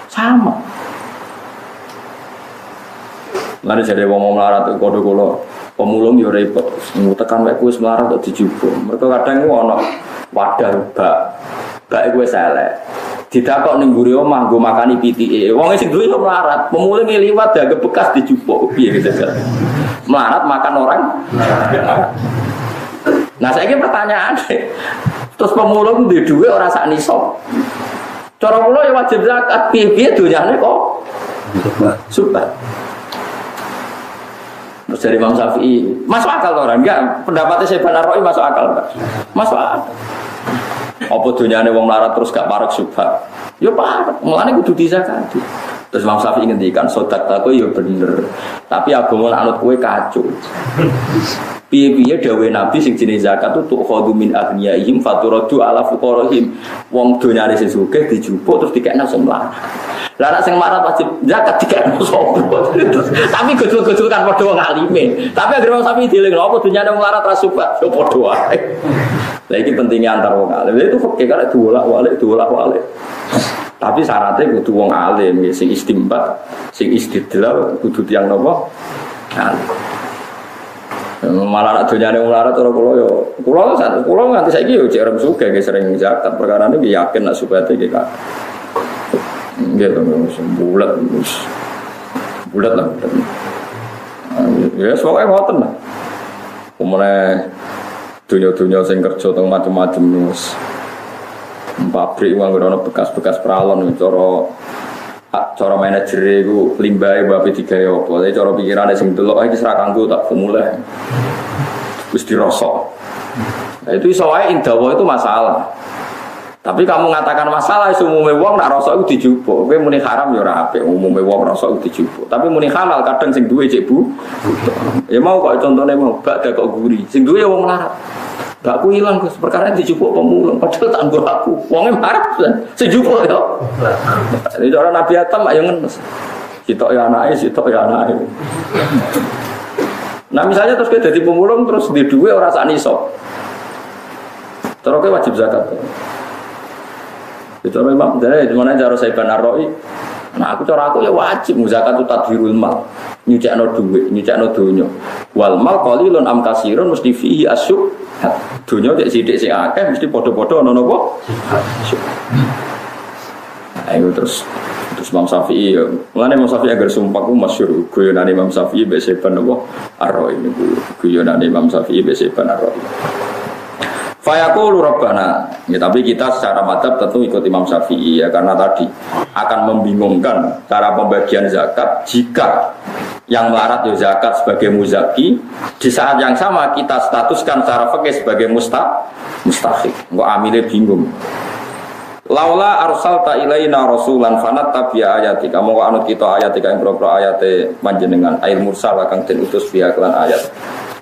Sama. Mari jadi wong melarat kode kula pemulung yo repot. Tekan wae wis melarat kok dijupuk. Mergo kadang ono wadah bak gue elek. Ditakok ning mburi omah nggo makani pitike. Wong sing duwe yo melarat, pemulung liwat daga bekas dijupuk piye gitu kan. Melarat makan orang. Nah, saiki pertanyaan. Terus pemulung duwe dhuwit ora sak nisab. Cara kula ya wajib zakat, piye-piye donyane kok subhat. Terus dari Imam Syafi'i, masuk akal orang enggak? Pendapatnya Syaiban Ar-Ra'i masuk akal enggak? Masuk akal. Apa donyane wong melarat terus gak parek subhat? Ya parek, mulane kudu dizakati. Terus Imam Syafi'i ngendikan sodak tako ya bener. Tapi agama anut kowe kacau. Piye-piye dawuh Nabi sing jenenge zakat itu tukhadhu min aghniyaihim faturadu ala fuqarahim. Wong donyane sing sugih dijupuk terus dikekno sing melarat. Lah nek sing melarat wajib zakat dikekno sapa? Tapi gojol-gojol kan padha wong alime. Tapi agar wong Syafi'i dieling apa donyane wong melarat ra subhat ya padha wae. Lah iki pentingnya antar wong alim. Itu fikih kan diwolak-walik. Tapi syaratnya kudu wong alim sing istimbat, sing istidlal kudu tiyang napa? Alim. Malah nak donyane wong larat ora kula nganti saiki yo cek rem sugih sering zakat perkara niki yakin nak subhate iki Kak. Nggih to bulat lah. Ya soalnya ngoten lah. Umune dunia-dunia sing kerja teng macam-macam wis pabrik nganggo bekas-bekas pralon cara manajer iku limbahe bae digawe apa. Cara pikirane sing delok iki serak kanggo tak mulai. Wis dirosok. Nah, itu iso wae indawa itu masalah. Tapi kamu mengatakan masalah umume wong nak rosok iku dijupuk. Kowe muni haram ya ora apik umume wong rosok iku dijupuk. Tapi muni halal kadang sing duwe cek Bu. Ya mau kok contone mau bak kok guri. Sing duwe wong larat. Bakku hilang Gus, perkara dijupuk pemulung padahal tak nggo aku. Wonge marah sejupuk ya. Ini cara Nabi Adam ayo ngenes. Sitok ya anake. Nah misalnya terus kita jadi pemulung terus di duwe ora sak nisab. Terus kowe wajib zakat. Itu memang dari mana cara Syaiban Ar-Ra'i. Nah aku cara aku ya wajib zakat itu tadhirul mal. Nyucekno duit, nyucekno donya. Wal mal qalilun am kasirun mesti fihi asyuk. Dunia cek sidik sing akeh mesti padha-padha ana napa? Ayo terus Imam Syafi'i ya. Mulane Imam Syafi'i agar sumpah ku masyhur guyonane Imam Syafi'i mbek Seban apa Ar-Ra'i niku. Guyonane Imam Syafi'i mbek Seban Ar-Ra'i. Fayaqulu Rabbana. Ya, tapi kita secara madzhab tentu ikut Imam Syafi'i ya karena tadi akan membingungkan cara pembagian zakat jika yang melarat ya zakat sebagai muzaki di saat yang sama kita statuskan secara fikih sebagai mustahik. Engko amile bingung. Laula arsalta ilaina rasulan fanattabi'a ayatika mongko anut kita ayatika ing propro ayate panjenengan ail mursal kang den utus via kelan ayat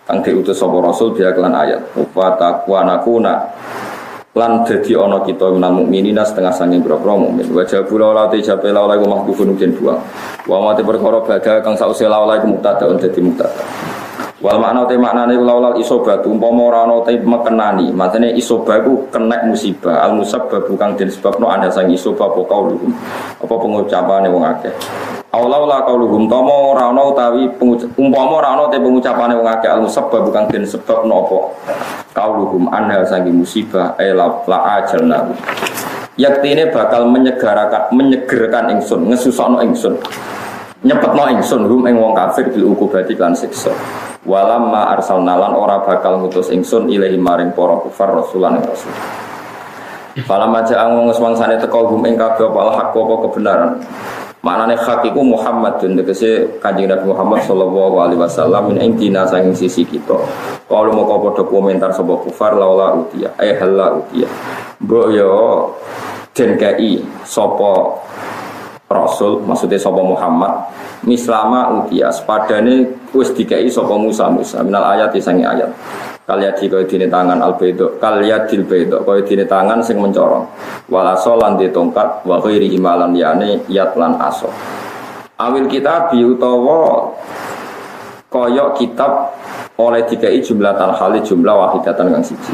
kang diutus sapa rasul via kelan ayat wa taqwanakuna lan dadi ana kita minal mukminina setengah sanging propro mukmin wa jabula la tijabe laula iku mahdhufun den buang wa mate perkara badha kang sause laula iku mubtada dadi mubtada wal makna te maknane laulal isobah umpama ora ana te mekenani matene isobah iku kenek musibah al musabbab kang den sebabno ana sang isobah apa kauluhum apa pengucapane wong akeh aulaula kauluhum tama ora ana utawi umpama ora ana te pengucapane wong akeh al musabbab kang den sebabno apa kauluhum ana sang musibah la ajalna yaktine bakal menyegerkan ingsun ngesusakno ingsun nyepetno ingsun hum ing wong kafir bil ukubati lan siksa walamma arsalna lan ora bakal ngutus ingsun ilahi maring para kufar rasulan ing rasul falamma ja'ang nguswangsane teka hum ing kabeh apa hak apa kebenaran maknane hak iku Muhammadun tegese Kanjeng Nabi Muhammad sallallahu alaihi wasallam min indina saking sisi kita kalau mau padha komentar sapa kufar laula utia halla utia mbok yo den kai sapa Rasul maksudnya sapa Muhammad mislama utia sepadane wis dikai sapa Musa minal ayat sangi ayat kalyadi kaya dene tangan albedo kalyadil bedo kaya dene tangan sing mencorong walaso lan ditongkat wa ghairi himalan yane yat lan aso awil kitab utawa kaya kitab oleh dikai jumlah tanhali jumlah wahidatan kang siji.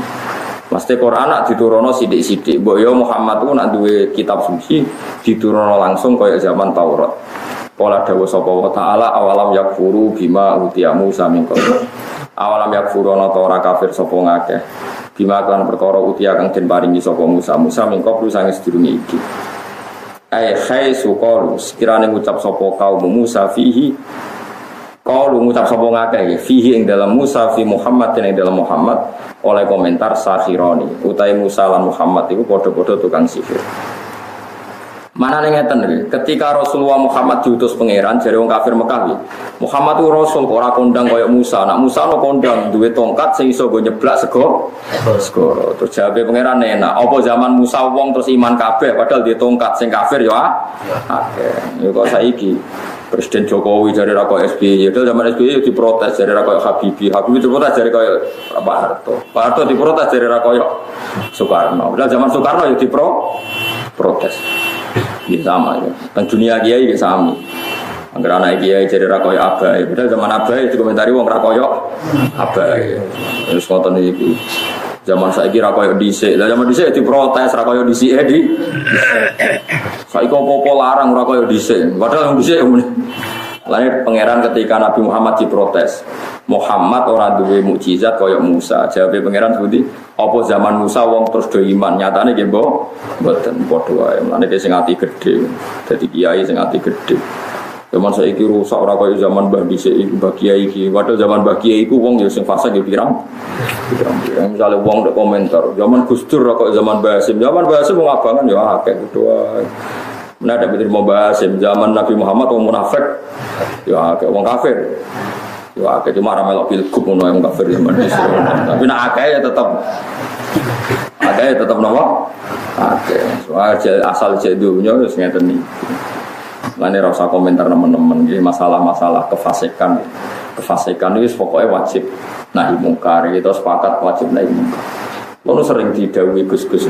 Mesti Quran nak diturunno sithik-sithik. Mbok yo Muhammad ku nak duwe kitab suci diturunno langsung kaya zaman Taurat. Pola dawuh sapa wa taala awalam yakfuru bima utiya Musa min qabl. Awalam yakfuru ana ta ora kafir sapa ngakeh. Bima kan perkara utiya kang den paringi sapa Musa min qabl sange sedurunge iki. Ai khaisu qalu sekirane ngucap sapa kaum Musa fihi qalu ngucap sapa ngakeh fihi ing dalam Musa fi Muhammad ing dalam Muhammad oleh komentar sakhironi utai Musa lan Muhammad itu podo-podo tukang sihir. Mana ngeten ketika Rasulullah Muhammad diutus pangeran jare wong kafir Mekah Muhammad itu rasul ora kondang kaya Musa. Nak Musa no kondang duwe tongkat sing iso go nyeblak segoro. Terus jawabe pangeran enak. Apa zaman Musa wong terus iman kabeh padahal dia tongkat sing kafir yo akeh. Yo kok saiki Presiden Jokowi dari rakyat SBY, itu zaman SBY diprotes dari rakyat Habibie diprotes dari rakyat Pak Harto diprotes dari rakyat Soekarno. Padahal zaman Soekarno ya diprotes. Ini sama ya. Dan dunia kiai ya sama. Angger anak kiai dari rakyat Abai. Padahal zaman Abai dikomentari wong rakyat Abai. Terus konten iki. Zaman saiki ra koyo dhisik. Lah zaman dhisik diprotes ra koyo dhisik di. Saiki opo-opo larang ora koyo dhisik. Padahal dhisik lahir pangeran ketika Nabi Muhammad diprotes. Muhammad ora duwe mukjizat koyo Musa. Jawabe pangeran sebuti, apa zaman Musa wong terus do iman. Nyatane nggih mboten padha wae. Mulane sing ati gedhe. Dadi kiai sing ati gedhe. Zaman saiki rusak ora kaya zaman Mbah dhisik iku Mbah Kiai iki. Padahal zaman Mbah Kiai iku wong ya sing fasik ya pirang. Misale wong nek komentar, zaman Gus Dur ora kaya zaman Mbah Hasim. Zaman Mbah Hasim wong abangan ya akeh kudu wae. Menawa dapat mau Mbah Hasim zaman Nabi Muhammad wong munafik ya akeh wong kafir. Ya akeh cuma ra melok pilgub ngono wong kafir zaman dhisik. Tapi nek akeh ya tetep napa? Akeh. Soal asal jek dunya wis ngeten iki. Lane rasa komentar teman-teman ini masalah-masalah kefasikan. Kefasikan itu pokoknya wajib nahi mungkar. Kita sepakat wajib nahi mungkar. Lalu sering didhawuhi Gus-gus.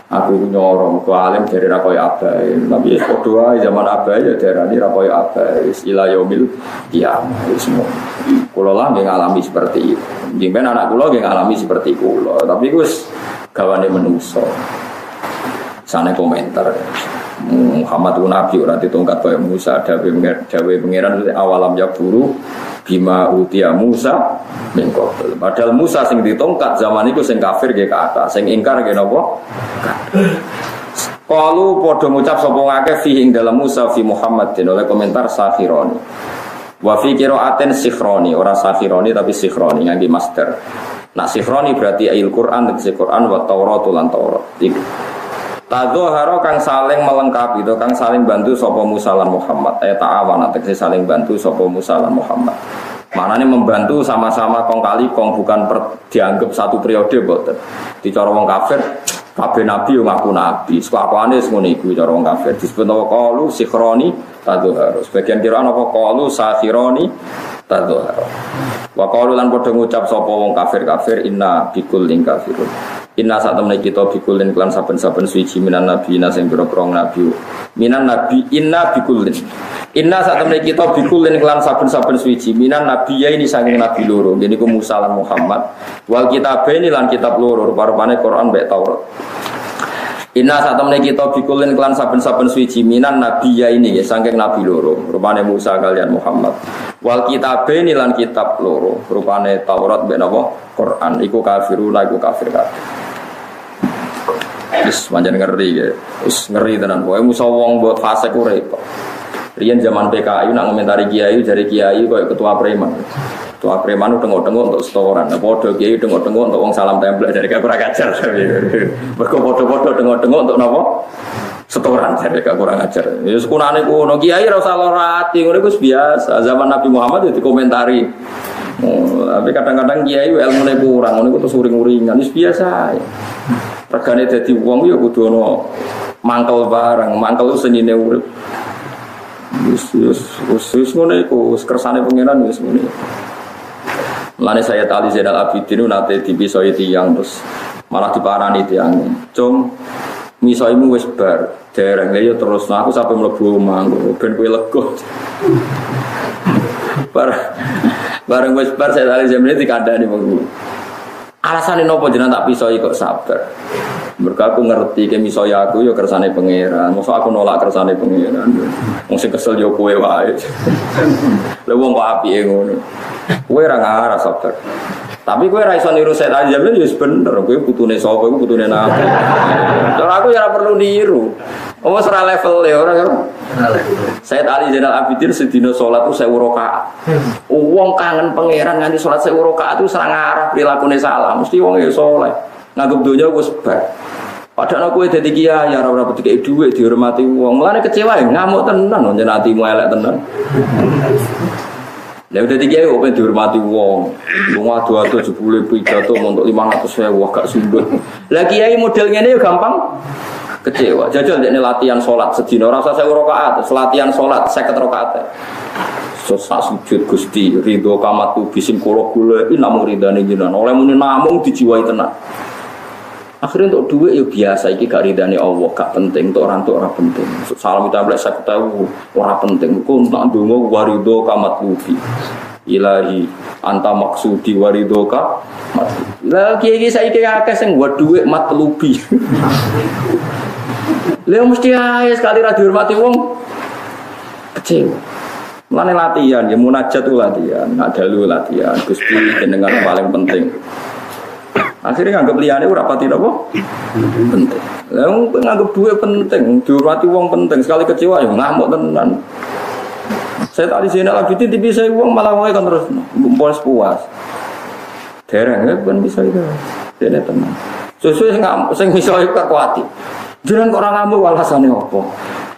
Aku nyorong ke alim dari rakoy abai. Tapi doa zaman abai ya darani rakoy abai. Ila yaumil qiyamah semua. Kulo lah nggih ngalami seperti itu. Nggih anak kulo nggih ngalami seperti kulo. Tapi Gus gawane menungso. Sana komentar. Muhammad Nabi ora ditongkat kaya Musa dawe pangeran awalam ya buru bima utia Musa min qabl. Padahal Musa sing ditongkat zaman iku sing kafir nggih kata, sing ingkar nggih napa? Qalu padha ngucap sapa ngake fi ing dalam Musa fi Muhammadin oleh komentar Sakhironi. Wa fi qiraatin Sikhroni, ora Sakhironi tapi Sikhroni ngangge master. Nak Sikhroni berarti ayil Quran tegese Quran wa Taurat lan Taurat. Iku. Tadhahara kang saling melengkapi to kang saling bantu sapa Musa lan Muhammad. Ta'awana tegese saling bantu sapa Musa lan Muhammad. Manane membantu sama-sama kong kali kong bukan dianggap satu periode boten. Dicara wong kafir kabeh nabi yo ngaku nabi. Sekakane ngono iku cara wong kafir. Disebut apa qalu Sikhroni tadhahara. Sebagian kira apa qalu Sakhironi tadhahara. Wa qalu lan padha ngucap sapa wong kafir-kafir inna bikullin kafirun. Inna saat temen kita bikulin klan saben-saben suci minan nabi sing pira-pira nabi. Minan nabi inna bikulin. Inna saat temen kita bikulin klan saben-saben suci minan nabi ya ini saking nabi loro. Jadi ku Musa lan Muhammad. Wal kitabaini lan kitab loro rupa-rupane Quran mek Taurat. Inna saat temen kita bikulin klan saben-saben suci minan nabi ya ini saking nabi loro. Rupane Musa kalian Muhammad. Wal kitabaini lan kitab loro rupane Taurat mek napa Quran. Iku kafiruna iku kafir kabeh. Wis pancen ngeri ya. Wis ngeri tenan kowe musa wong mbok fase ku repot. Riyen zaman PKI nak ngomentari kiai dari kiai koyo ketua preman. Ketua preman tengok-tengok untuk setoran. Nah padha kiai tengok-tengok untuk wong salam tempel dari kurang ajar. Mergo padha-padha tengok-tengok untuk napa? Setoran dari kurang ajar. Ya sekunane kuno kiai ora usah lara ati ngono iku biasa. Zaman Nabi Muhammad ya dikomentari. Oh, tapi kadang-kadang kiai ilmune kurang ngono iku terus uring-uringan wis biasa ya. Regane dadi wong ya kudu ana mangkel barang, mangkel senine urip. Wis ngono iku, wis kersane pangeran wis ngene. Lane saya tali Zainal Abidin nate dipisoi tiyang terus malah diparani tiyang. Cung misoimu wis bar, dereng ya terus aku sampe mlebu omah ben kowe lega. Bareng wis bar saya tali Zainal dikandani wong. Alasane nopo jenengan tak pisoi kok sabar. Mergo aku ngerti ke misoi aku ya kersane pangeran. Mosok aku nolak kersane pangeran. Wong sing kesel yo kowe wae. Lha wong kok apike ngono. Kowe ora ngarah sabar. Tapi kowe ora iso niru Said Ali Jamil ya bener. Kowe putune sapa iku putune nabi. Cara aku ya ora perlu niru. Wes ora level e ora. Said Ali Zainal Abidin sedina salat ku 1000 rakaat. Wong kangen pangeran nganti salat 1000 rakaat itu serang arah prilakune salah. Mesti wong ya saleh. Nganggep donya wis bar. Padahal kowe dadi kiai ya ora dikeki dhuwit dihormati wong. Mulane kecewa ya ngamuk tenan njen atimu elek tenan. Lah dadi kiai kok dihormati wong. Wong adu-adu jebule pidato untuk 500.000 gak sundut. Lah kiai model ngene ya gampang kecewa. Jajal dekne latihan salat sedina ora usah 1000 rakaat, latihan salat 50 rakaat. Sak sujud Gusti ridho kamatu bisim kula goleki namung ridane jenengan. Oleh muni namung dijiwai tenan. Akhirnya untuk duit ya biasa, ini gak ridhani Allah, gak penting, untuk orang itu orang penting. Salam kita beli saya tahu orang penting. Kau tak dungo warido kamat lubi, ilahi anta maksudi warido kamat. Lagi ini saya kira keseng buat duit mat lubi. Leo mesti aja sekali radio hormati wong kecewa. Mulane latihan, ya munajat itu latihan, ada lu latihan. Gusti dengan paling penting. Akhirnya nganggep liyane ora pati napa? Penting. Lah nganggep duwe penting, dihormati wong penting, sekali kecewa ya ngamuk tenan. Saya tadi Zainal Abidin dipisah wong malah wae kan terus puas. Dereng ya kan bisa itu. Dene tenan. Sesuai sing iso kok kuati. Jenengan kok ora ngamuk alasane apa?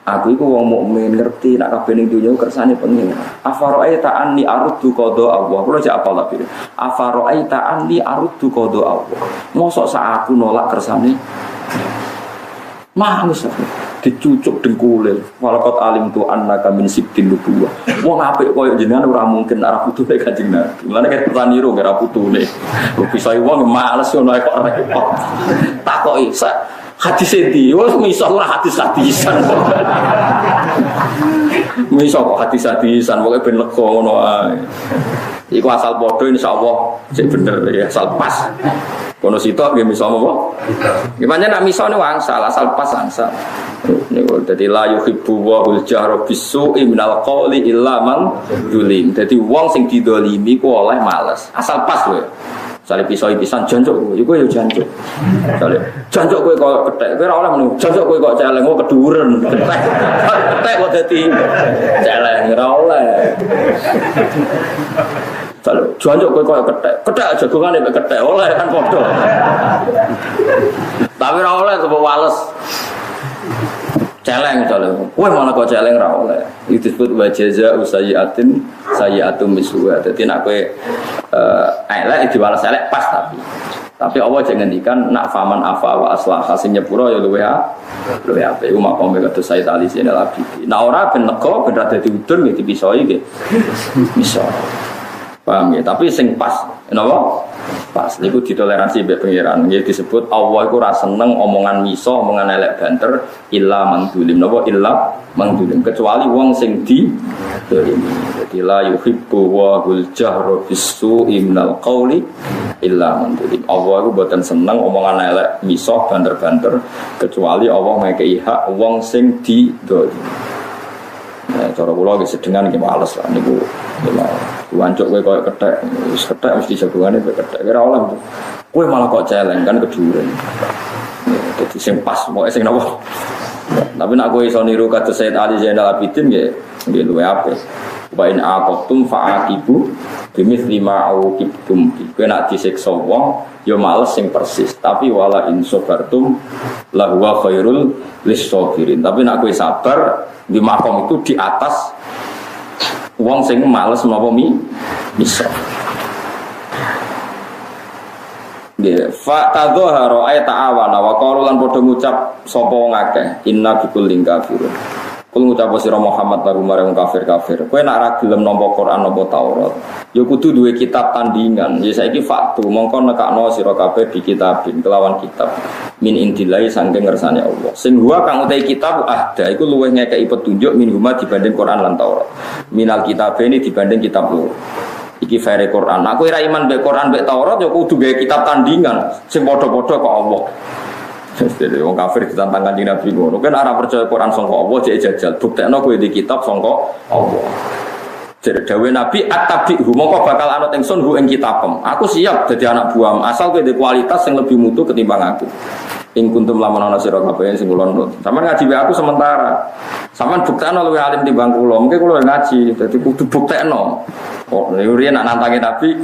Aku iku wong mukmin ngerti nek kabeh ning dunya kersane pengen. Afaro'aita anni aruddu qada Allah. Kulo jak apal tapi. Afaro'aita anni aruddu qada Allah. Mosok sak aku nolak kersane. Mangus dicucuk dengkule. Walaqad alim tu annaka min sibtin nubuwah. Wong apik koyo jenengan ora mungkin arah putune Kanjeng Nabi. Mulane kaya niru ora putune. Kok bisa wong males ngono kok repot. Takoki hadis endi? Wes misal ora hadis-hadisan. Misal kok hadis-hadisan pokoke ben lega ngono ae. Iku asal padha insyaallah sik bener ya, asal pas. Kono sitok nggih misal apa? Nggih pancen nek misal niku angsal, asal pas angsal. Niku dadi la yuhibbu wa bil jahra bisu'i minal qawli illa man zulim. Dadi wong sing didolimi ku oleh males. Asal pas lho. Sale pisau-pisan jancuk iku ya jancuk. Sale jancuk kowe kok kethek, kowe ora oleh muni jancuk kowe kok celeng kok keduren. Kethek kok dadi celeng ora oleh. Sale jancuk kowe kok kethek jagongane mek kethek oleh kan padha. Tapi ora oleh sebab wales. Celeng celeng. Kowe malah kok celeng ra oleh. Itu disebut wa jazaa'u sayyi'atin sayyi'atun misluha. Dadi nek kowe elek diwales elek pas tapi Allah jangan ngendikan nak faman afa wa aslah sing nyepuro ya luwe apik iku makome kados Sayyid Ali Zainal Abidin. Nah ora ben nego ben ra dadi udun ya dipisoi nggih. Bisa. Paham ya? Tapi sing pas, napa? Pas niku ditoleransi mbek pangeran. Nggih disebut Allah iku ra seneng omongan miso, omongan elek banter illa mangdulim. Napa illa mangdulim kecuali wong sing di jadi la yuhibbu wa hul jahru bis-su'i minal qawli illa mangdulim. Allah iku boten seneng omongan elek miso, banter-banter kecuali Allah ngekei hak wong sing di nah, cara kula nggih sedengan nggih males lah niku. Wancuk kowe koyo kethek, wis kethek mesti jagongane kowe kethek. Ora oleh. Kowe malah kok celeng kan keduren. Dadi sing pas pokoke sing napa. Tapi nek kowe iso niru kados Sayyid Ali Zainal Abidin nggih luwe apik. Wa in aqtum fa'aqibu bimithli ma uqibtum. Kowe nek disiksa wong ya males sing persis, tapi wala in sabartum la huwa khairul lis-sabirin. Tapi nek kowe sabar di makom itu di atas wong sing males napa misal. Nggih, fa tadhahara ay ta'awana wa qalu lan padha ngucap sapa wong akeh inna bikullin kafirun. Kul ngucap sira Muhammad baru marang kafir-kafir. Kowe nek ra gelem nampa Quran napa Taurat, ya kudu duwe kitab tandingan. Ya saiki faktu mongko nekakno sira kabeh di kitabin kelawan kitab min indilai saking ngersane Allah. Sing gua kang utahe kitab ada iku luwih ngekeki petunjuk min huma dibanding Quran lan Taurat. Minal kitab ini dibanding kitab loro. Iki fere Quran. Aku ora iman mbek Quran mbek Taurat ya kudu gawe kitab tandingan sing padha-padha kok Allah. Jadi wong kafir ditantang Kanjeng Nabi ngono. Kan ora percaya Quran sangka Allah jek jajal. Buktekno kowe di kitab sangka Allah. Jadi dawuh Nabi at-tabi'hu mongko bakal anut ingsun hu ing kitabem. Aku siap dadi anak buam asal kowe di kualitas yang lebih mutu ketimbang aku. Ing kuntum lamun ana sira kabeh sing kula nurut. Sampeyan ngaji be aku sementara. Sampeyan buktekno luwih alim timbang kula. Mungkin kula ngaji dadi kudu buktekno. Oh, riyen nak nantangi Nabi,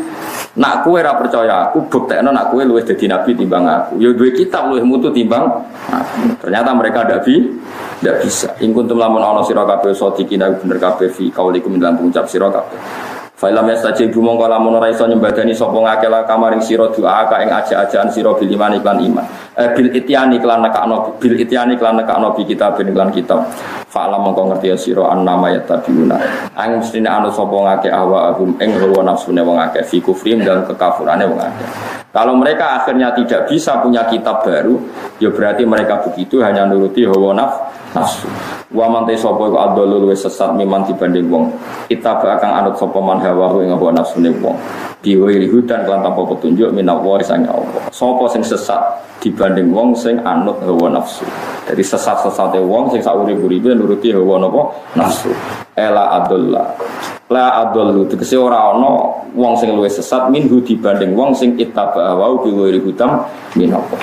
nak kowe ora percaya aku buktekno nak kowe luwih dadi nabi timbang aku. Ya duwe kitab luwih mutu timbang aku. Ternyata mereka ndak bisa. Ing kuntum lamun ana sira kabeh sadiqina bener kabeh fi kaulikum lan ngucap sira kabeh. Failam yastajibu mongko lamun ora iso nyembadani sapa ngakela kamaring sira doa ka ing aja-ajaan sira bil iman iklan iman. Bil ityani klan nekakno bi kitab lan kitab. Fa'lam mongko ngerti sira annama yatabiuna. Ang mestine anu sapa ngake ahwa agum ing hawa nafsune wong akeh fi kufrim dan kekafurane wong akeh. Kalau mereka akhirnya tidak bisa punya kitab baru, ya berarti mereka begitu hanya nuruti hawa nafsu. Wa man sapa iku adolul wis sesat miman dibanding wong. Kita bakal anut sapa man hawa ing hawa nafsune wong. Diwiri hudan lan tanpa petunjuk minallah sang Allah. Sapa sing sesat dibanding wong sing anut hawa nafsu. Jadi sesat-sesate wong sing sak urip-uripe nuruti hawa nafsu. Ela adullah. La adullu tegese ora ana wong sing luwih sesat minhu dibanding wong sing ittaba wa biwiri hutam minallah.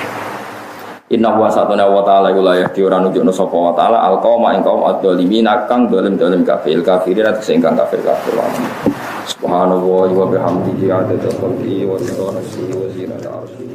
Inna wa satana wa ta'ala iku la yahdi ora nunjukno sapa wa ta'ala alqauma ing kaum adzalimin kang dolim-dolim kafir kafirin sing kang kafir. Subhanallah wa bihamdihi adada khalqihi wa zinata arsyihi